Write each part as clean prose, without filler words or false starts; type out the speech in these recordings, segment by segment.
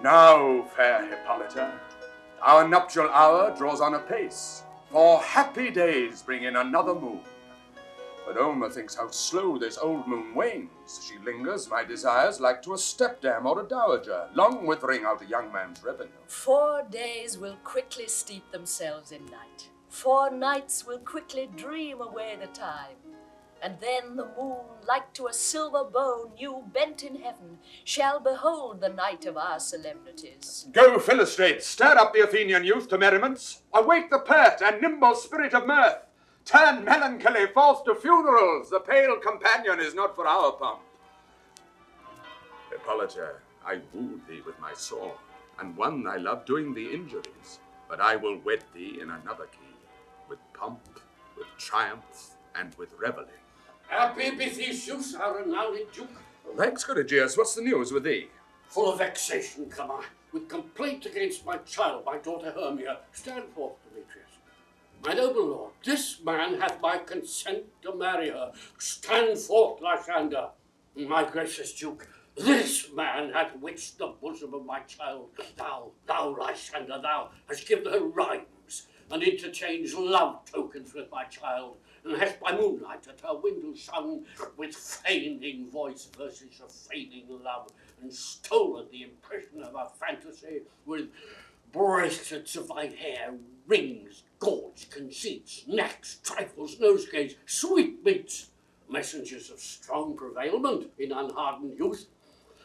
Now, fair Hippolyta, our nuptial hour draws on apace, for happy days bring in another moon. But Oma thinks how slow this old moon wanes. She lingers my desires like to a stepdam or a dowager, long withering out a young man's revenue. 4 days will quickly steep themselves in night. 4 nights will quickly dream away the time. And then the moon, like to a silver bow new bent in heaven, shall behold the night of our solemnities. Go, Philostrate, stir up the Athenian youth to merriments. Awake the pert and nimble spirit of mirth. Turn melancholy forth to funerals. The pale companion is not for our pomp. Hippolyta, I wooed thee with my sword, and won thy love doing thee injuries. But I will wed thee in another key, with pomp, with triumph, and with revelling. Happy be Theseus, our renowned duke. Thanks, good Egeus. What's the news with thee? Full of vexation come I, with complaint against my child, my daughter Hermia. Stand forth, Demetrius. My noble lord, this man hath my consent to marry her. Stand forth, Lysander. My gracious duke, this man hath witched the bosom of my child. Thou, Lysander, thou hast given her rhymes, and interchanged love tokens with my child, and hast by moonlight at her window sung with feigning voice verses of feigning love, and stolen the impression of her fantasy with bracelets of thine hair, rings, gauds, conceits, necks, trifles, nosegays, sweetmeats, messengers of strong prevailment in unhardened youth.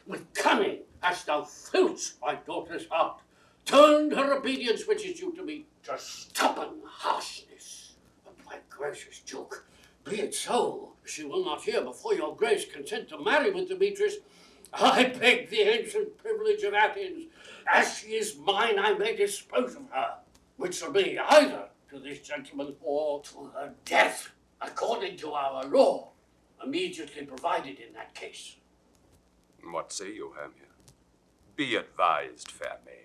With cunning hast thou filled my daughter's heart, turned her obedience, which is due to me, to stubborn harshness. But my gracious duke, be it so, she will not hear before your grace consent to marry with Demetrius. I beg the ancient privilege of Athens. As she is mine, I may dispose of her, which shall be either to this gentleman or to her death, according to our law, immediately provided in that case. What say you, Hermia? Be advised, fair maid.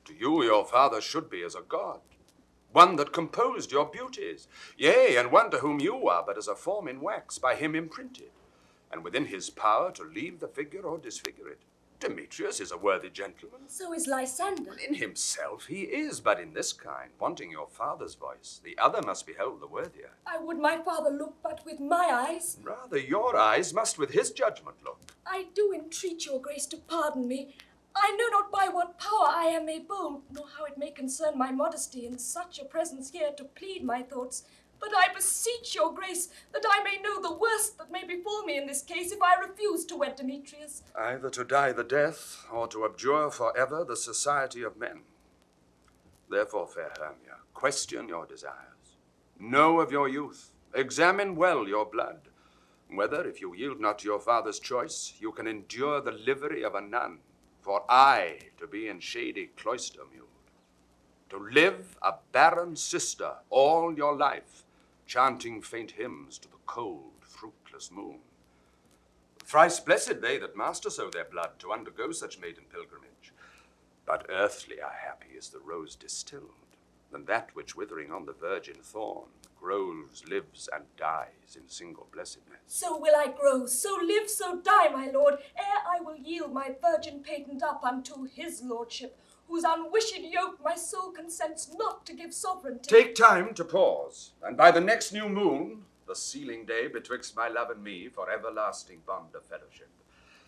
To you your father should be as a god, one that composed your beauties, yea, and one to whom you are but as a form in wax, by him imprinted, and within his power to leave the figure or disfigure it. Demetrius is a worthy gentleman. So is Lysander. In himself he is, but in this kind, wanting your father's voice, the other must be held the worthier. I would my father look but with my eyes. Rather your eyes must with his judgment look. I do entreat your grace to pardon me. I know not by what power I am made bold, nor how it may concern my modesty in such a presence here to plead my thoughts. But I beseech your grace that I may know the worst that may befall me in this case if I refuse to wed Demetrius. Either to die the death, or to abjure forever the society of men. Therefore, fair Hermia, question your desires. Know of your youth, examine well your blood, whether, if you yield not to your father's choice, you can endure the livery of a nun, for aye to be in shady cloister mewed, to live a barren sister all your life, chanting faint hymns to the cold, fruitless moon. Thrice blessed they that master so their blood to undergo such maiden pilgrimage. But earthly are happy as the rose distilled, than that which withering on the virgin thorn grows, lives, and dies in single blessedness. So will I grow, so live, so die, my lord, ere I will yield my virgin patent up unto his lordship, whose unwished yoke my soul consents not to give sovereignty. Take time to pause, and by the next new moon, the sealing day betwixt my love and me for everlasting bond of fellowship,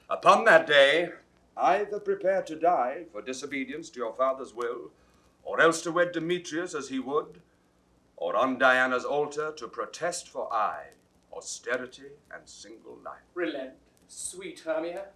upon that day, either prepare to die for disobedience to your father's will, or else to wed Demetrius as he would, or on Diana's altar to protest for aye austerity and single life. Relent, sweet Hermia,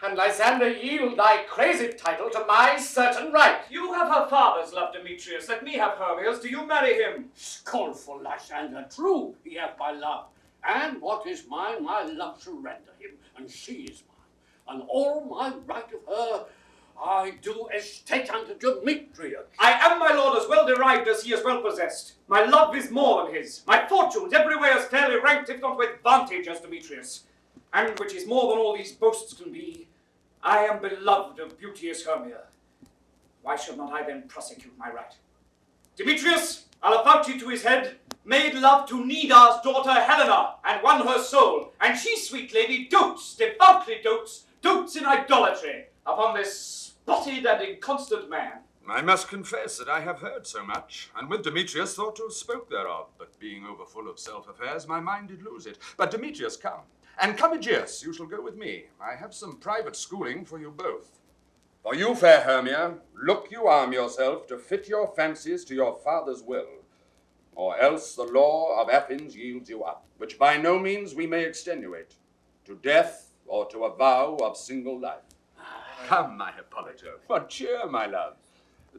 and Lysander, yield thy crazy title to my certain right. You have her father's love, Demetrius. Let me have Hermia's. Do you marry him? Scornful Lysander, true, he hath my love, and what is mine, my love shall render him, and she is mine, and all my right of her I do estate unto Demetrius. I am, my lord, as well derived as he is well possessed. My love is more than his. My fortunes everywhere as fairly ranked, if not with vantage, as Demetrius. And which is more than all these boasts can be, I am beloved of beauteous Hermia. Why should not I then prosecute my right? Demetrius, I'll avouch you to his head, made love to Nidar's daughter Helena, and won her soul, and she, sweet lady, dotes, devoutly dotes in idolatry, upon this spotted and inconstant man. I must confess that I have heard so much, and with Demetrius thought to have spoke thereof, but being overfull of self-affairs, my mind did lose it. But Demetrius, come, and come Egeus, you shall go with me. I have some private schooling for you both. For you, fair Hermia, look you arm yourself to fit your fancies to your father's will, or else the law of Athens yields you up, which by no means we may extenuate, to death or to a vow of single life. Come, my Hippolyta, what cheer, my love.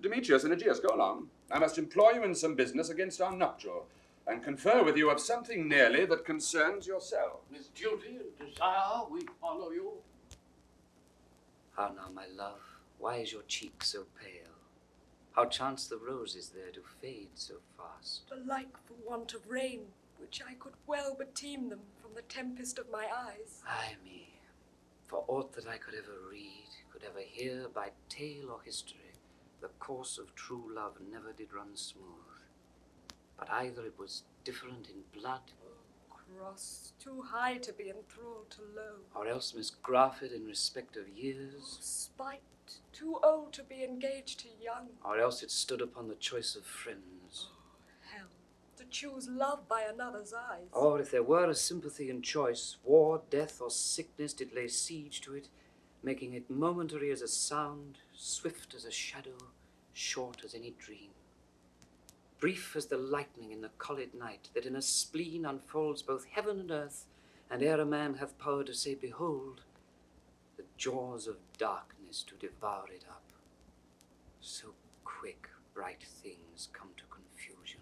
Demetrius and Egeus, go along. I must employ you in some business against our nuptial, and confer with you of something nearly that concerns yourself. With duty and desire we follow you. How now, my love, why is your cheek so pale? How chance the roses there to fade so fast? Alike for want of rain, which I could well beteem them from the tempest of my eyes. Ay me, for aught that I could ever read, could ever hear by tale or history, the course of true love never did run smooth. But either it was different in blood, Cross, too high to be enthralled to low. or else misgrafted in respect of years, Spite, too old to be engaged to young. or else it stood upon the choice of friends. Hell, to choose love by another's eyes. Or if there were a sympathy in choice, war, death, or sickness did lay siege to it, making it momentary as a sound, swift as a shadow, short as any dream. Brief as the lightning in the collid night, that in a spleen unfolds both heaven and earth, and ere a man hath power to say, behold, the jaws of darkness to devour it up. So quick bright things come to confusion.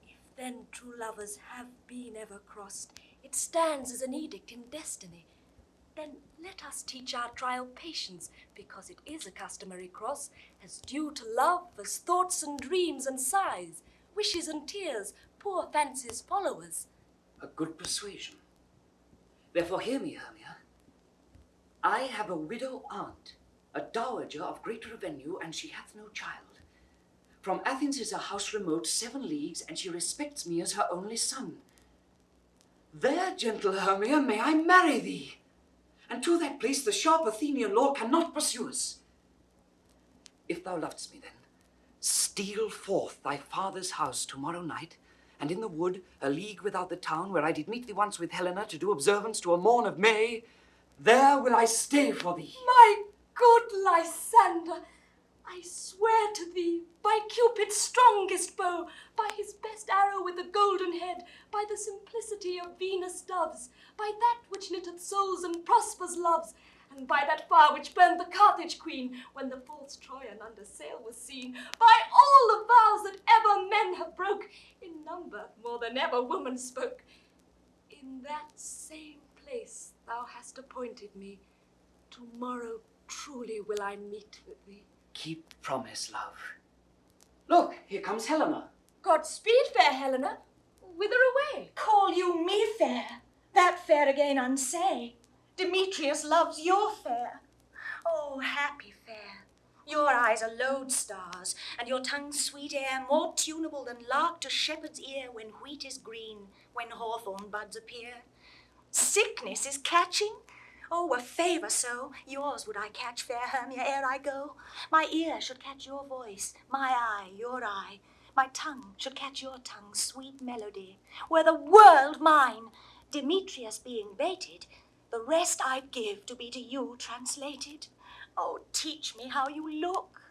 If then true lovers have been ever crossed, it stands as an edict in destiny. Then let us teach our trial patience, because it is a customary cross, as due to love as thoughts and dreams and sighs, wishes and tears, poor fancy's followers. A good persuasion. Therefore hear me, Hermia. I have a widow aunt, a dowager of great revenue, and she hath no child. From Athens is her house remote 7 leagues, and she respects me as her only son. There, gentle Hermia, may I marry thee, and to that place the sharp Athenian law cannot pursue us. If thou lovest me then, steal forth thy father's house tomorrow night, and in the wood, a league without the town, where I did meet thee once with Helena to do observance to a morn of May, there will I stay for thee. My good Lysander, I swear to thee, by Cupid's strongest bow, by his best arrow with the golden head, by the simplicity of Venus' doves, by that which knitteth souls and prospers loves, and by that fire which burned the Carthage queen, when the false Troyan under sail was seen, by all the vows that ever men have broke, in number more than ever woman spoke, in that same place thou hast appointed me, tomorrow truly will I meet with thee. Keep promise, love. Look, here comes Helena. Godspeed, fair Helena. Whither away? Call you me fair? That fair again unsay. Demetrius loves your fair. Oh, happy fair. Your eyes are lodestars, and your tongue's sweet air more tunable than lark to shepherd's ear when wheat is green, when hawthorn buds appear. Sickness is catching. Oh, a favour so, yours would I catch, fair Hermia, ere I go. My ear should catch your voice, my eye, your eye. My tongue should catch your tongue's sweet melody. Were the world mine, Demetrius being baited, the rest I'd give to be to you translated. Oh, teach me how you look,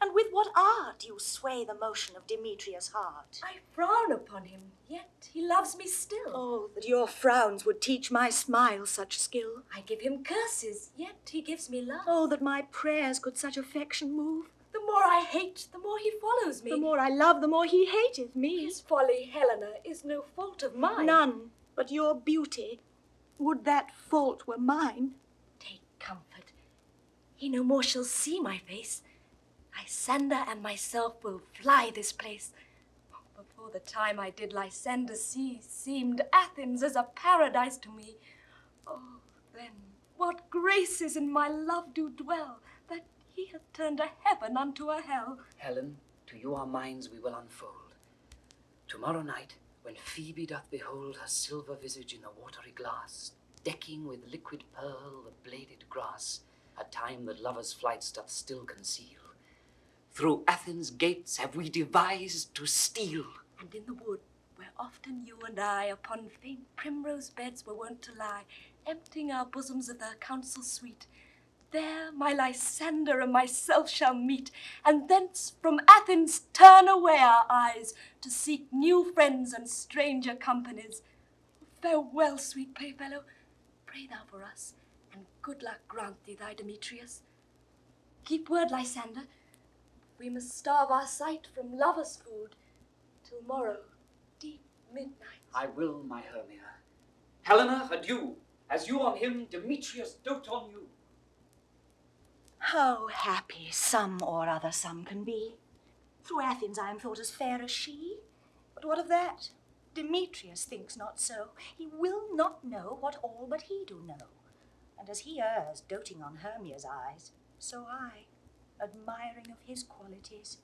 and with what art you sway the motion of Demetrius' heart. I frown upon him, yet he loves me still. Oh, that your frowns would teach my smile such skill. I give him curses, yet he gives me love. Oh, that my prayers could such affection move. The more I hate, the more he follows me. The more I love, the more he hateth me. His folly, Helena, is no fault of mine. None but your beauty. Would that fault were mine. Take comfort. He no more shall see my face. Lysander and myself will fly this place. Before the time I did Lysander see, seemed Athens as a paradise to me. Oh, then, what graces in my love do dwell, that he hath turned a heaven unto a hell. Helen, to you our minds we will unfold. Tomorrow night, when Phoebe doth behold her silver visage in the watery glass, decking with liquid pearl the bladed grass, a time that lovers' flights doth still conceal. Through Athens' gates have we devised to steal. And in the wood, where often you and I upon faint primrose beds were wont to lie, emptying our bosoms of their counsel sweet, there my Lysander and myself shall meet, and thence from Athens turn away our eyes to seek new friends and stranger companies. Farewell, sweet playfellow. Pray thou for us, and good luck grant thee thy Demetrius. Keep word, Lysander. We must starve our sight from lovers' food till morrow, deep midnight. I will, my Hermia. Helena, adieu. As you on him, Demetrius dote on you. How happy some or other some can be. Through Athens I am thought as fair as she. But what of that? Demetrius thinks not so. He will not know what all but he do know. And as he errs, doting on Hermia's eyes, so I, admiring of his qualities.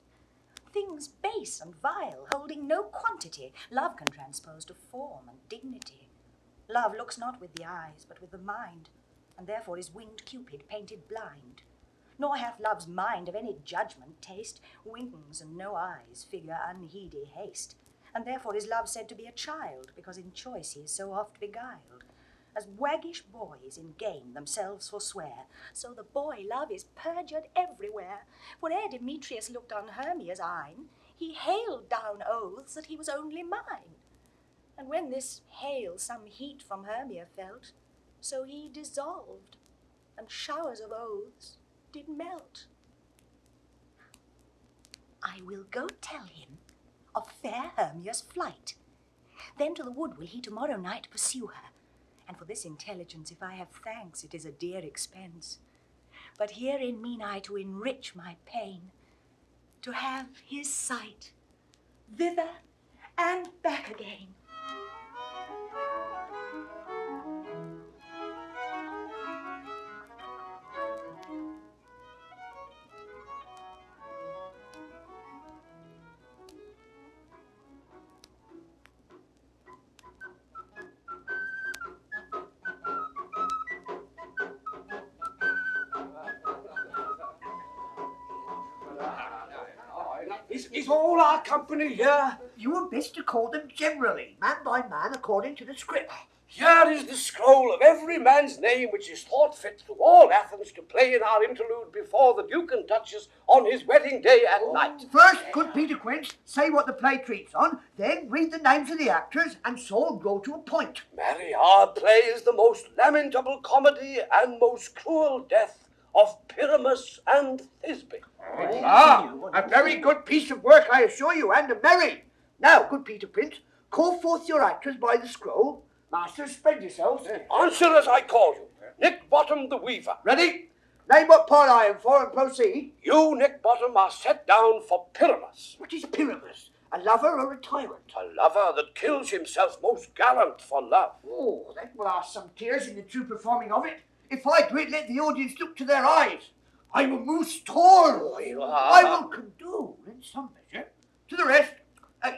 Things base and vile, holding no quantity, love can transpose to form and dignity. Love looks not with the eyes, but with the mind, and therefore is winged Cupid painted blind. Nor hath love's mind of any judgment taste, wings and no eyes figure unheedy haste. And therefore is love said to be a child, because in choice he is so oft beguiled. As waggish boys in game themselves forswear, so the boy love is perjured everywhere. For ere Demetrius looked on Hermia's eyne, he hailed down oaths that he was only mine. And when this hail some heat from Hermia felt, so he dissolved, and showers of oaths did melt. I will go tell him of fair Hermia's flight. Then to the wood will he tomorrow night pursue her. And for this intelligence, if I have thanks, it is a dear expense. But herein mean I to enrich my pain, to have his sight, thither and back again. Is all our company here? You are best to call them generally, man by man, according to the script. Here is the scroll of every man's name which is thought fit through all Athens to play in our interlude before the Duke and Duchess on his wedding day at night. First, good Peter Quince, say what the play treats on, then read the names of the actors, and so go to a point. Marry, our play is the most lamentable comedy and most cruel death of Pyramus and Thisbe. A very good piece of work, I assure you, and a merry. Now, good Peter Quince, call forth your actors by the scroll. Masters, spread yourselves. Answer as I call you. Nick Bottom the Weaver. Ready? Name what part I am for and proceed. You, Nick Bottom, are set down for Pyramus. What is Pyramus? A lover or a tyrant? A lover that kills himself most gallant for love. Oh, that will ask some tears in the true performing of it. If I do it, let the audience look to their eyes. I will move tall. I will condole in some measure. To the rest,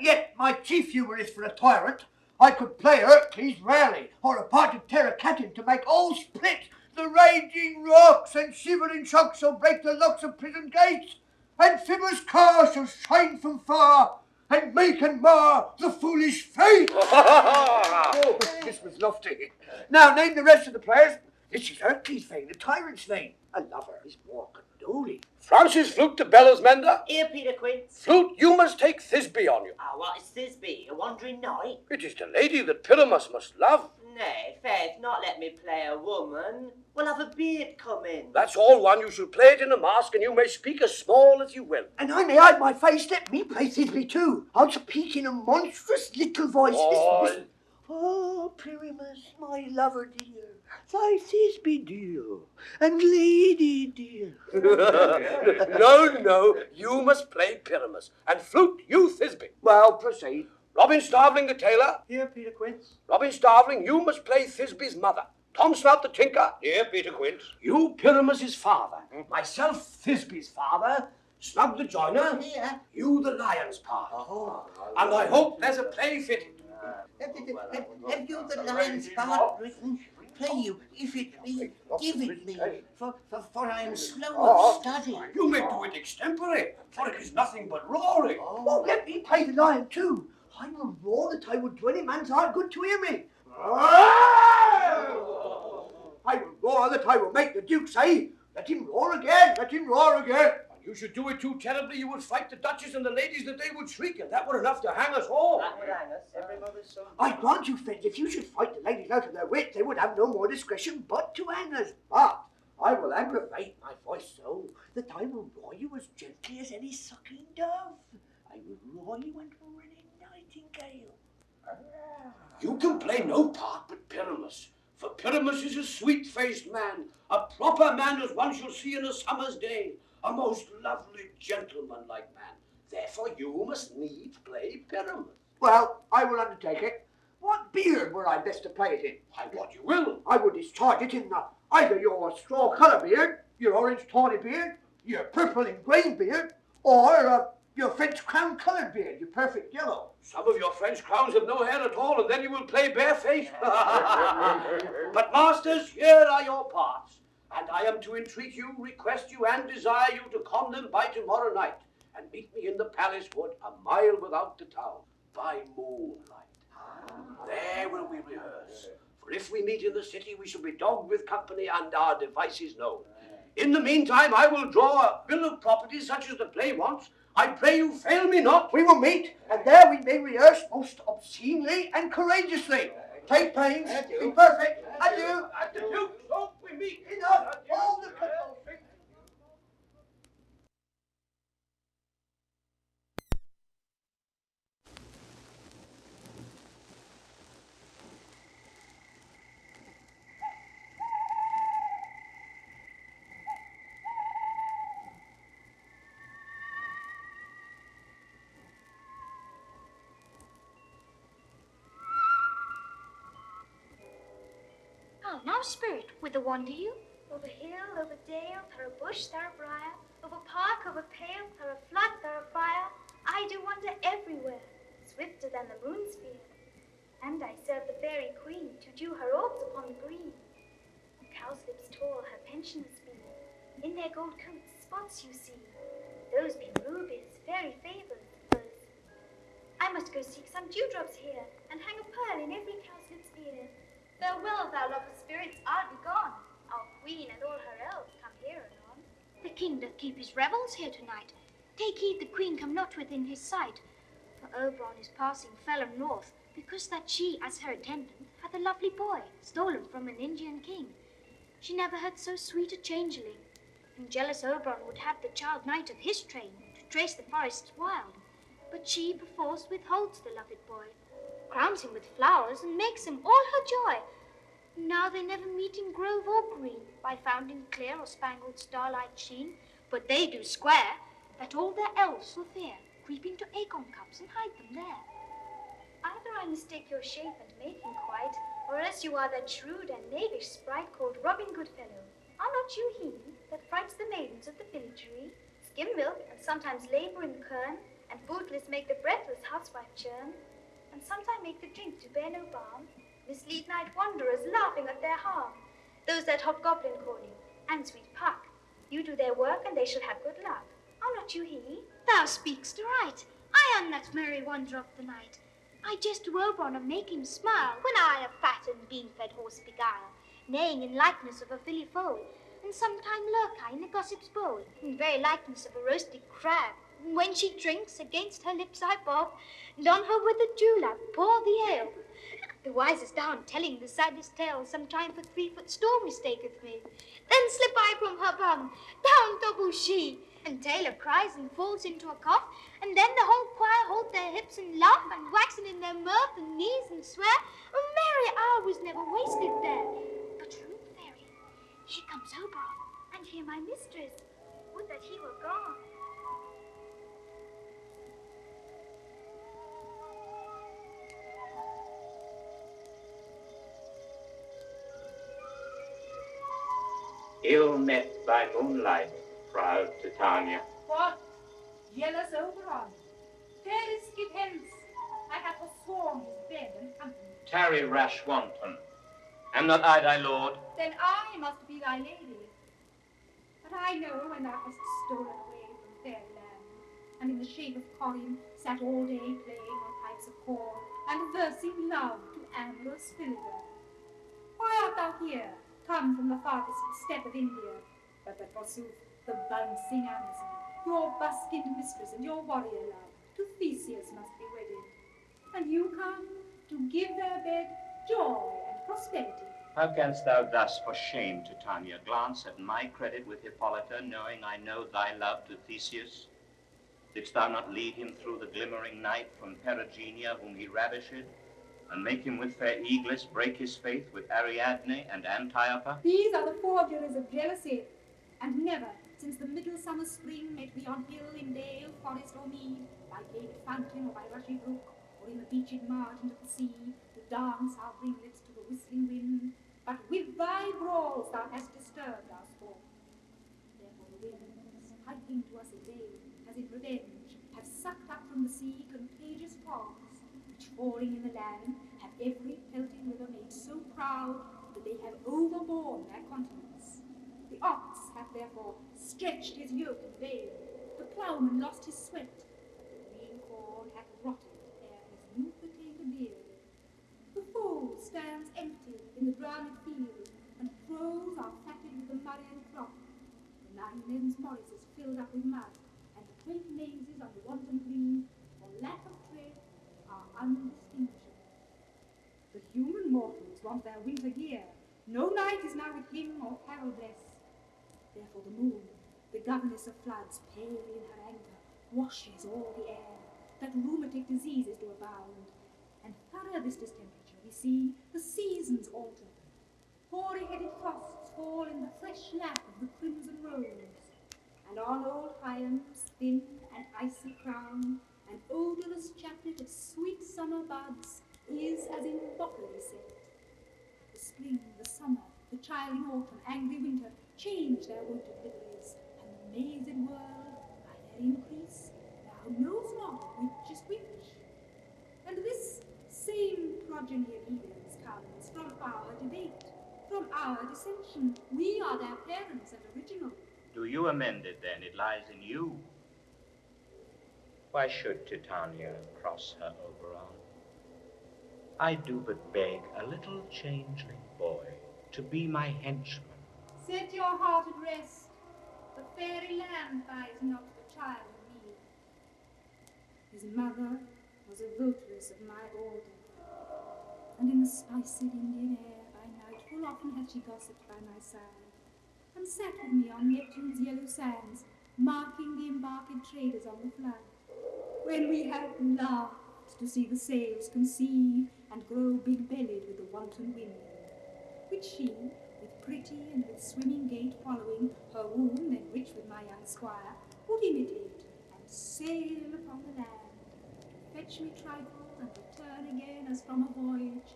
yet my chief humour is for a tyrant. I could play Hercules rarely, or a part of Terracatin to make all split, the raging rocks and shivering shocks shall break the locks of prison gates, and Fibbers' car shall shine from far, and make and mar the foolish fate. Oh, this was lofty. Now name the rest of the players. This is Hercules' vein, a tyrant's vein. A lover is more condoling. Francis Flute to Bellows Mender. Here, Peter Quince. Flute, you must take Thisbe on you. What is Thisbe? A wandering knight? It is the lady that Pyramus must love. Nay, faith, not let me play a woman. We'll have a beard come in. That's all one. You shall play it in a mask, and you may speak as small as you will. And I may hide my face. Let me play Thisbe too. I'll speak in a monstrous little voice. Oh, oh Pyramus, my lover dear, thy Thisbe dear, and lady dear. No, you must play Pyramus, and Flute, you Thisbe. Well, proceed. Robin Starveling the tailor. Here, Peter Quince. Robin Starveling, you must play Thisbe's mother. Tom Snout the tinker. Here, Peter Quince. You Pyramus's father. Myself Thisbe's father. Snug the joiner. Here. You the lion's part. And I hope there's a play fitted. Have you the lion's part written? pray you, if it be, give it me, for I am slow of study. You may do it extempore, for it is nothing but roaring. Oh, let me play the lion too. I will roar that I would do any man's heart good to hear me. I will roar that I will make the Duke say, let him roar again, let him roar again. You should do it too terribly, you would fright the Duchess and the ladies that they would shriek, and that were enough to hang us all. That would hang us, every mother's son. I grant you, friends, if you should fright the ladies out of their wits, they would have no more discretion but to hang us. But I will aggravate my voice so that I will roar you as gently as any sucking dove. I will roar you and ring nightingale. You can play no part but Pyramus, for Pyramus is a sweet-faced man, a proper man as one shall see in a summer's day, a most lovely gentleman-like man. Therefore you must needs play Pyramus. Well, I will undertake it. What beard were I best to play it in? I what you will. I would discharge it in either your straw colour beard, your orange tawny beard, your purple and grain beard, or your French crown coloured beard, your perfect yellow. Some of your French crowns have no hair at all, and then you will play barefaced. But masters, here are your parts, and I am to entreat you, request you, and desire you to come them by tomorrow night, and meet me in the palace wood, a mile without the town, by moonlight. There will we rehearse, for if we meet in the city, we shall be dogged with company, and our devices known. In the meantime, I will draw a bill of property such as the play wants. I pray you fail me not. We will meet, and there we may rehearse most obscenely and courageously. Take pains, be perfect. Adieu. Adieu. So we meet. Enough. All the convulsing. Now, Spirit, whither wander you? Over hill, over dale, through a bush, through a briar, over park, over pale, through a flood, through a fire. I do wander everywhere, swifter than the moon's spear. And I serve the fairy queen to dew her orbs upon the green. Cowslips tall her pensioners be, in their gold coats spots you see. Those be rubies, fairy favors. I must go seek some dewdrops here, and hang a pearl in every cowslip's ear. Farewell, thou love of spirits, I'll be gone. Our queen and all her elves come here anon. The king doth keep his revels here tonight. Take heed the queen come not within his sight. For Oberon is passing felon north, because that she, as her attendant, hath a lovely boy, stolen from an Indian king. She never heard so sweet a changeling. And jealous Oberon would have the child knight of his train, to trace the forests wild. But she perforce withholds the loved boy, crowns him with flowers, and makes him all her joy. Now they never meet in grove or green, by fountain clear or spangled starlight sheen, but they do square, that all their elves will fear, creeping to acorn cups and hide them there. Either I mistake your shape and making quite, or else you are that shrewd and knavish sprite called Robin Goodfellow. Are not you he that frights the maidens of the villagery, skim milk, and sometimes labor in the kern, and bootless make the breathless housewife churn, and sometime make the drink to bear no balm, mislead night wanderers laughing at their harm? Those that hobgoblin call you, and sweet Puck, you do their work, and they shall have good luck. Are not you he? Thou speak'st right. I am that merry wanderer of the night. I jest to Oberon and make him smile, when I a fat and bean-fed horse beguile, neighing in likeness of a filly foal, and sometime lurk I in a gossip's bowl, in very likeness of a roasted crab. And when she drinks, against her lips I bob, and on her with a dewlap pour the ale. The wisest down, telling the saddest tale, sometime for 3-foot storm mistaketh me. Then slip I from her bum, down double she, and tailor cries and falls into a cough, and then the whole choir hold their hips and laugh, and waxen in their mirth and knees and swear, a merry hour was never wasted there. But root fairy, here comes Oberon, and here my mistress. Would that he were gone. Ill met by moonlight, proud Titania. What? Jealous Oberon? Fairest give hence. I have forsworn his bed and company. Tarry, rash wanton. Am not I thy lord? Then I must be thy lady. But I know when thou hast stolen away from fairyland, and in the shape of Colin sat all day playing on pipes of corn, and versing love to amorous Philida. Why art thou here, come from the farthest steppe of India, but that forsooth the bouncing Amazon, your buskined mistress and your warrior love, to Theseus must be wedded, and you come to give their bed joy and prosperity. How canst thou thus, for shame, Titania, glance at my credit with Hippolyta, knowing I know thy love to Theseus? Didst thou not lead him through the glimmering night from Perigenia, whom he ravished, and make him with fair Egeus break his faith with Ariadne and Antiopa? These are the forgeries of jealousy, and never, since the midsummer spring, met we on hill, in dale, forest, or mead, by paved fountain or by rushy brook, or in the beached margin of the sea, to dance our ringlets to the whistling wind, but with thy brawls thou hast disturbed our sport. Therefore the winds, piping to us in vain, as in revenge, have sucked up from the sea contagious fogs, which falling in the land, have every pelting river made so proud that they have overborne their continents. The ox hath therefore stretched his yoke in vain, the ploughman lost his sweat, the green corn hath rotted ere his youth attained a beard. The fold stands empty in the drowned field, and crows are fatted with the murried crop. The 9 men's morris is filled up with mud, and the quaint mazes on the wanton green, for lack of tread, are undistinguishable. The human mortals want their winter gear. No night is now with him or Carol bless. Therefore the moon, the governess of floods, pale in her anger, washes all the air, that rheumatic diseases do abound. And thorough this distemperature, we see the seasons alter. Hoary-headed frosts fall in the fresh lap of the crimson rose, and on old Hyam's thin and icy crown, an odorous chaplet of sweet summer buds is as in mockery set. The spring, the summer, the chilling autumn, angry winter, change their wonted liveries, and the mazed world, by their increase, now knows not which is which. And this same progeny of Egeus comes from our debate, from our dissension. We are their parents and original. Do you amend it, then? It lies in you. Why should Titania cross her Oberon? I do but beg a little changeling boy to be my henchman. Set your heart at rest. The fairy land buys not the child of me. His mother was a votaress of my order, and in the spiced Indian air by night full often had she gossiped by my side, and sat with me on Neptune's yellow sands, marking the embarked traders on the flood, when we had laughed to see the sails conceive and grow big-bellied with the wanton wind, which she, with pretty and with swimming gait following, her womb then rich with my young squire, would imitate and sail upon the land, to fetch me trifle and return again as from a voyage,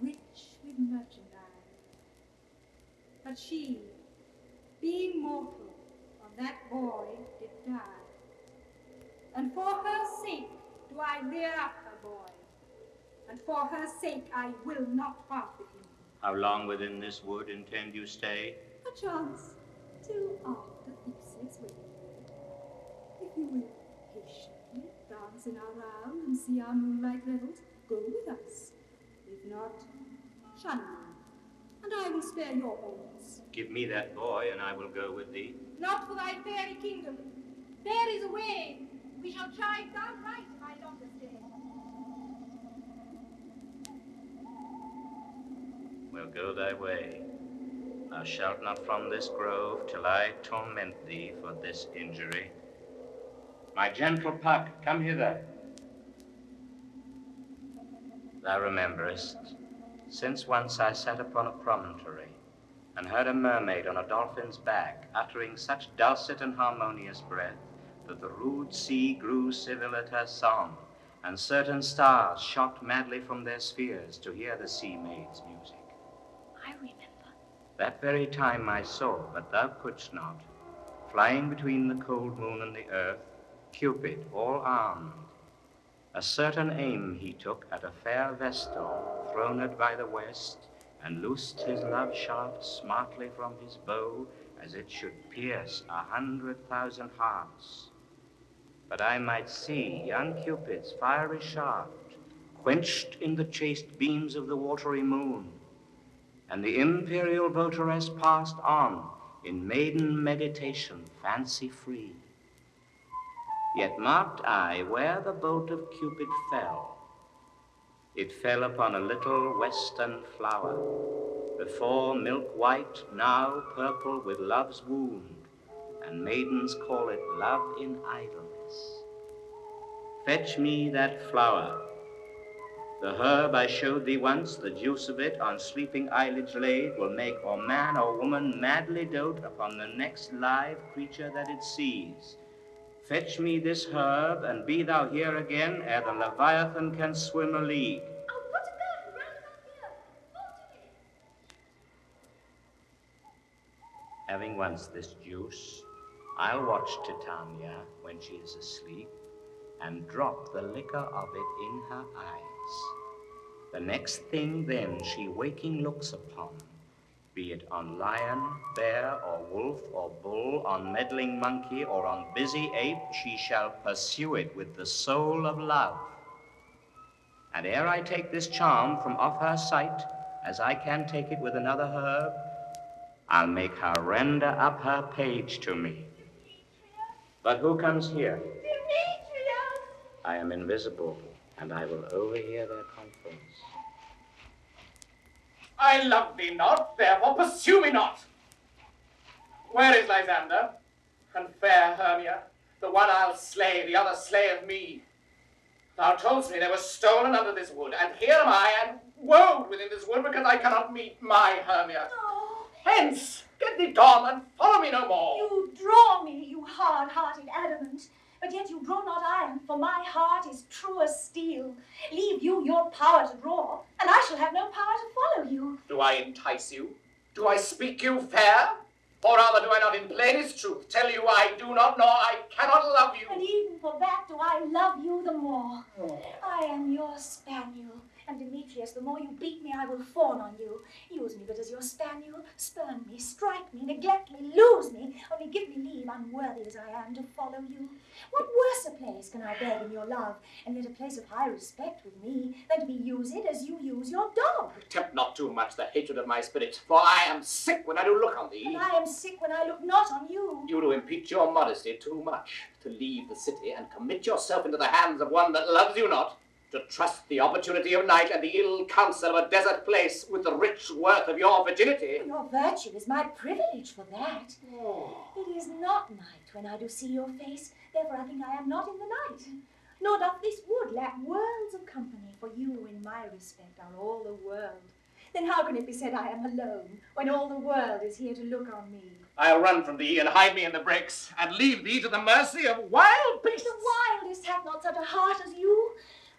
rich with merchandise. But she, being mortal, of that boy did die, and for her sake do I rear up her boy, and for her sake I will not part with him. How long within this wood intend you stay? Perchance, till after Theseus' wedding. If you will patiently dance in our round and see our moonlight revels, go with us. If not, shun me, and I will spare your horns. Give me that boy, and I will go with thee. Not for thy fairy kingdom. There is a way. We shall chide downright if I longer stay. Well, go thy way. Thou shalt not from this grove till I torment thee for this injury. My gentle Puck, come hither. Thou rememberest, since once I sat upon a promontory, and heard a mermaid on a dolphin's back, uttering such dulcet and harmonious breath, that the rude sea grew civil at her song, and certain stars shot madly from their spheres to hear the sea maid's music. I remember. That very time I saw, but thou couldst not, flying between the cold moon and the earth, Cupid, all armed. A certain aim he took at a fair vestal, throned by the west, and loosed his love shaft smartly from his bow, as it should pierce 100,000 hearts. But I might see young Cupid's fiery shaft quenched in the chaste beams of the watery moon, and the imperial votaress passed on in maiden meditation, fancy free. Yet marked I where the bolt of Cupid fell. It fell upon a little western flower, before milk white, now purple with love's wound, and maidens call it love in idleness. Fetch me that flower. The herb I showed thee once, the juice of it on sleeping eyelids laid, will make or man or woman madly dote upon the next live creature that it sees. Fetch me this herb, and be thou here again ere the Leviathan can swim a league. Oh, what about it? Round about here. Hold to me. Having once this juice, I'll watch Titania when she is asleep, and drop the liquor of it in her eyes. The next thing then she waking looks upon, be it on lion, bear, or wolf, or bull, on meddling monkey, or on busy ape, she shall pursue it with the soul of love. And ere I take this charm from off her sight, as I can take it with another herb, I'll make her render up her page to me. But who comes here? Demetrius! I am invisible, and I will overhear their conference. I love thee not, therefore pursue me not. Where is Lysander? And fair Hermia, the one I'll slay, the other slayeth me. Thou toldst me they were stolen under this wood, and here am I, and woe within this wood, because I cannot meet my Hermia. Oh. Hence, get thee gone, and follow me no more. You draw me, you hard-hearted adamant, but yet you draw not iron, for my heart is true as steel. Leave you your power to draw, and I shall have no power to follow you. Do I entice you? Do I speak you fair? Or rather, do I not in plainest truth tell you I do not nor I cannot love you? And even for that do I love you the more. I am your spaniel, and Demetrius, the more you beat me, I will fawn on you. Use me but as your spaniel, spurn me, strike me, neglect me, lose me, only give me leave, unworthy as I am, to follow you. What worse a place can I beg in your love, and yet a place of high respect with me, than to be used as you use your dog? Tempt not too much the hatred of my spirit, for I am sick when I do look on thee. And I am sick when I look not on you. You do impeach your modesty too much, to leave the city and commit yourself into the hands of one that loves you not, to trust the opportunity of night and the ill counsel of a desert place with the rich worth of your virginity. Your virtue is my privilege for that. It is not night when I do see your face, therefore I think I am not in the night. Nor doth this wood lack worlds of company, for you in my respect are all the world. Then how can it be said I am alone, when all the world is here to look on me? I'll run from thee and hide me in the brakes, and leave thee to the mercy of wild beasts. The wildest hath not such a heart as you.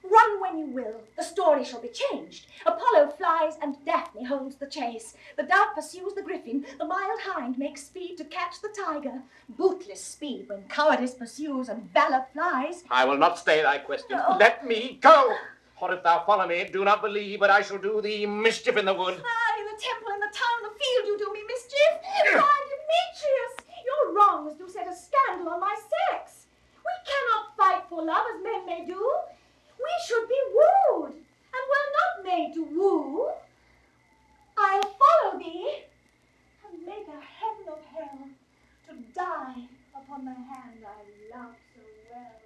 Run when you will, the story shall be changed. Apollo flies, and Daphne holds the chase. The dove pursues the griffin, the mild hind makes speed to catch the tiger. Bootless speed when cowardice pursues and valor flies. I will not stay thy question. Let me go. Or if thou follow me, do not believe, but I shall do thee mischief in the wood. Ah, in the temple, in the town, the field, you do me mischief. Why, Demetrius, your wrongs do set a scandal on my sex. We cannot fight for love as men may do. We should be wooed, and we're not made to woo. I'll follow thee, and make a heaven of hell, to die upon the hand I love so well.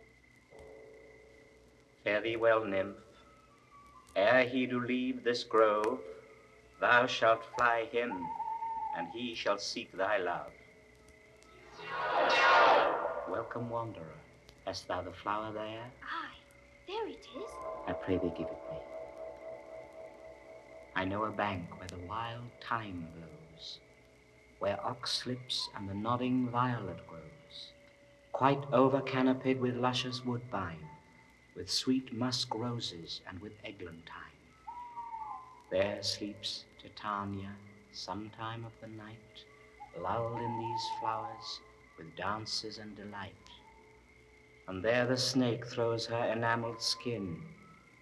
Fare thee well, nymph. Ere he do leave this grove, thou shalt fly him, and he shall seek thy love. Welcome, wanderer. Hast thou the flower there? Aye, there it is. I pray thee give it me. I know a bank where the wild thyme blows, where ox slips and the nodding violet grows, quite over-canopied with luscious woodbine, with sweet musk roses and with eglantine. There sleeps Titania sometime of the night, lulled in these flowers with dances and delight. And there the snake throws her enameled skin,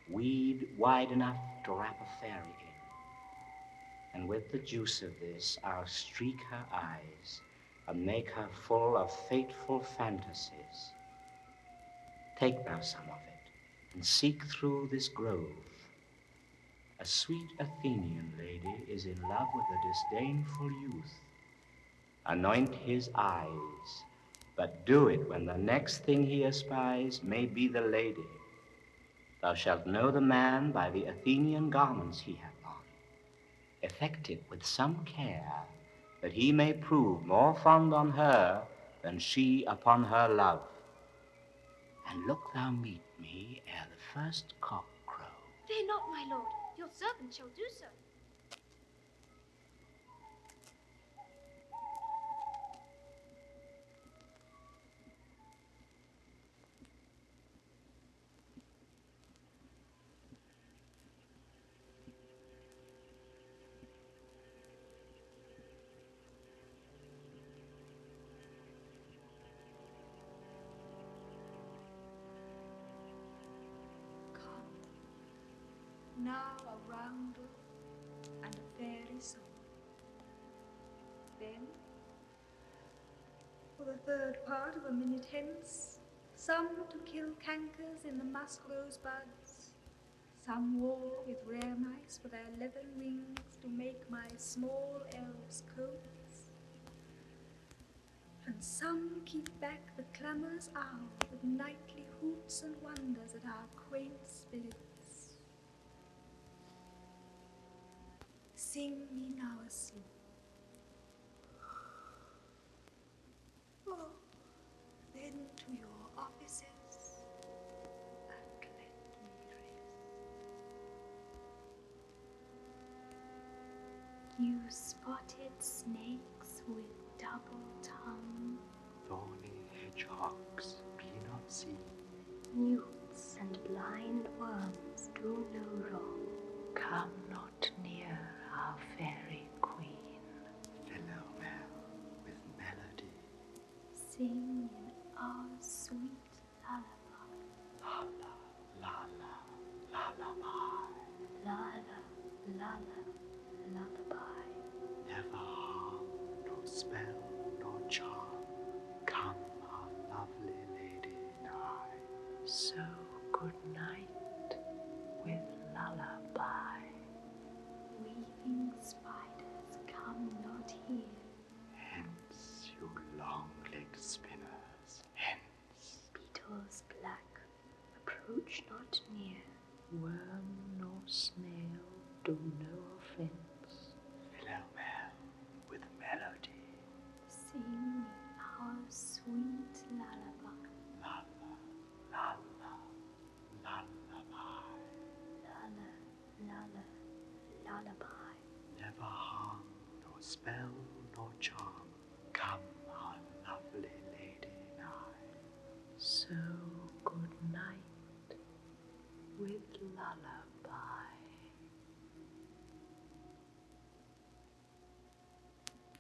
weed wide enough to wrap a fairy in. and with the juice of this I'll streak her eyes and make her full of fateful fantasies. Take thou some of it, and seek through this grove. A sweet Athenian lady is in love with a disdainful youth. Anoint his eyes, but do it when the next thing he espies may be the lady. Thou shalt know the man by the Athenian garments he hath on. Effect it with some care, that he may prove more fond on her than she upon her love. And look thou meet me ere the first cock crow. Fear not, my lord. Your servant shall do so. Now a roundel and a fairy song. Then, for the third part of a minute hence, some to kill cankers in the musk rose buds, some war with rare mice for their leathern wings to make my small elves coats, and some keep back the clamorous owl with nightly hoots and wonders at our quaint spirits. Sing me now asleep. Oh, then to your offices, and let me rest. You spotted snakes with double tongue, Thorny hedgehogs, be not seen. newts and blind worms do no wrong. Come not near our fairy queen. Philomel with melody. Sing in our sweet lullaby. Lullaby. Lullaby. Never harm, nor spell, nor charm. Come, our lovely lady nigh. So good night with lullaby. Weaving spiders, come not here. Hence, you long-legged spinners, hence. Beetles black, approach not near. Worm nor snail do no offense. Philomel with melody. Sing our sweet lullaby. Lullaby. Never harm, nor spell, nor charm. Come, our lovely lady nigh. So good night with lullaby.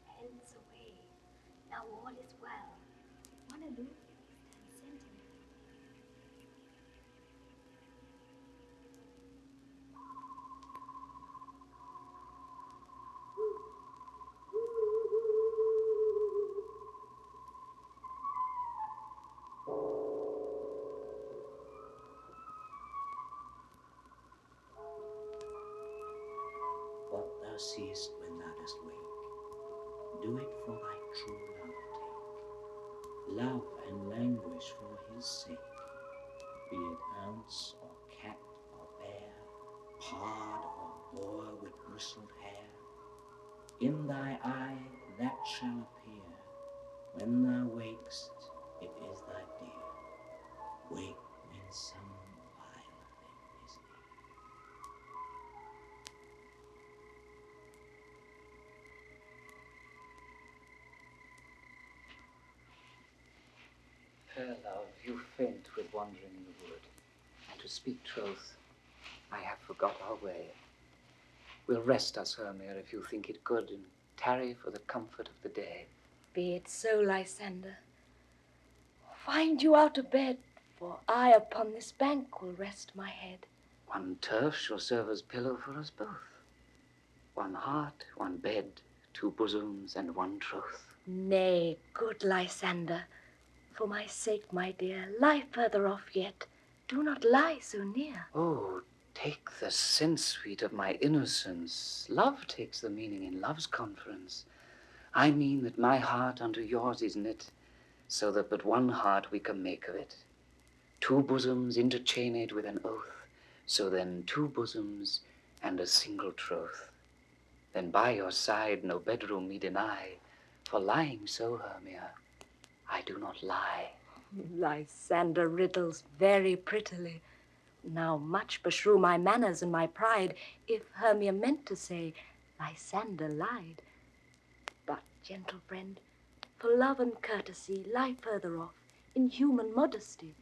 Hence away, now all is well. One aloof and sentinel. What thou seest when thou dost wake, do it for thy true love take. Love and languish for his sake, be it ounce or cat or bear, pard or boar with bristled hair. In thy eye that shall appear, when thou wakest, it is thy dear. Wake when some vile thing is near. Fair love, you faint with wandering in the wood, and to speak truth, I have forgot our way. We'll rest us, Hermia, if you think it good, and tarry for the comfort of the day. Be it so, Lysander. Find you out of bed, for I upon this bank will rest my head. One turf shall serve as pillow for us both. one heart, one bed, two bosoms, and one troth. Nay, good Lysander, for my sake, my dear, lie further off yet. Do not lie so near. Oh, take the sense, sweet, of my innocence. Love takes the meaning in love's conference. I mean that my heart unto yours is knit, so that but one heart we can make of it. Two bosoms interchained with an oath, so then two bosoms and a single troth. Then by your side no bedroom me deny, for lying so, Hermia, I do not lie. Lysander riddles very prettily. Now much beshrew my manners and my pride if Hermia meant to say Lysander lied. But, gentle friend, for love and courtesy lie further off in human modesty.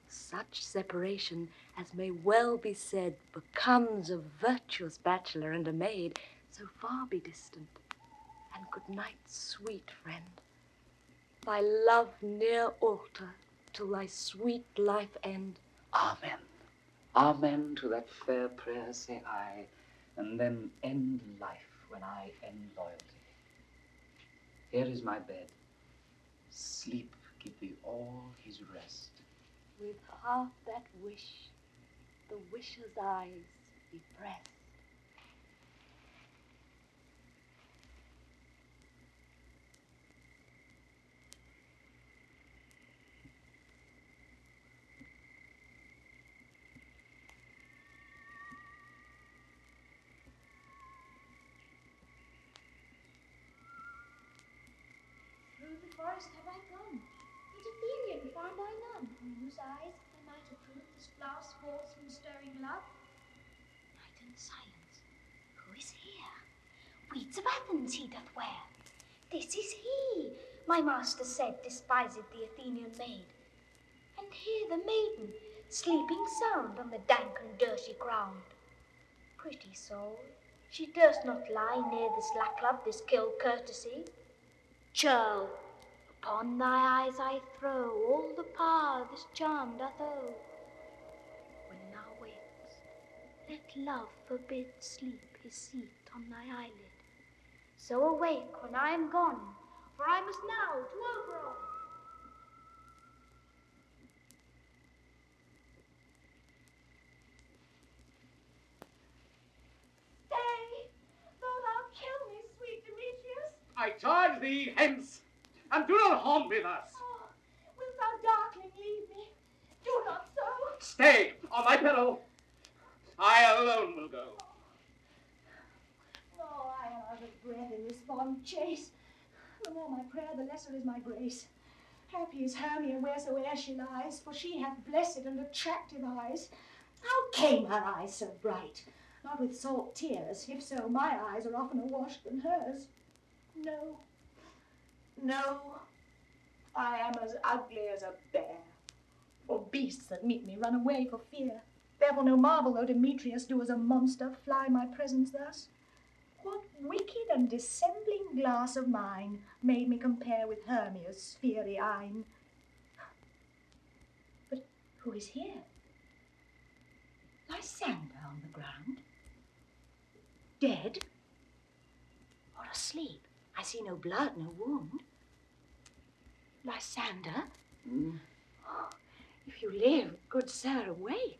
Such separation as may well be said becomes a virtuous bachelor and a maid, so far be distant. And good night, sweet friend. Thy love near altar till thy sweet life end. Amen. Amen to that fair prayer say I, and then end life when I end loyalty. Here is my bed. Sleep give thee all his rest. With half that wish, the wisher's eyes be pressed. Through the forest have I gone, but Athenian found I none, from whose eyes I might approve this blast falls from stirring love. Night and silence. Who is here? Weeds of Athens he doth wear. This is he, my master said, despiseth the Athenian maid. And here the maiden, sleeping sound on the dank and dirty ground. Pretty soul, she durst not lie near this lack-love, this kill courtesy. Churl, upon thy eyes I throw all the power this charm doth owe. When thou wakest, let love forbid sleep his seat on thy eyelid. So awake when I am gone, for I must now to Oberon. Stay! Though thou kill me, sweet Demetrius. I charge thee, hence, and do not harm me thus. Oh, wilt thou darkling leave me? Do not so. Stay, on my peril. I alone will go. Oh, I am out of breath in this fond chase. The more my prayer, the lesser is my grace. Happy is Hermia wheresoe'er she lies, for she hath blessed and attractive eyes. How came her eyes so bright? Not with salt tears, if so, my eyes are oftener washed than hers. No, no, I am as ugly as a bear. For beasts that meet me run away for fear. Therefore no marvel though Demetrius do as a monster fly my presence thus. What wicked and dissembling glass of mine made me compare with Hermia's fiery eyne? But who is here? Lysander on the ground? Dead? Or asleep? I see no blood, no wound. Lysander? Oh, if you live, good sir, awake.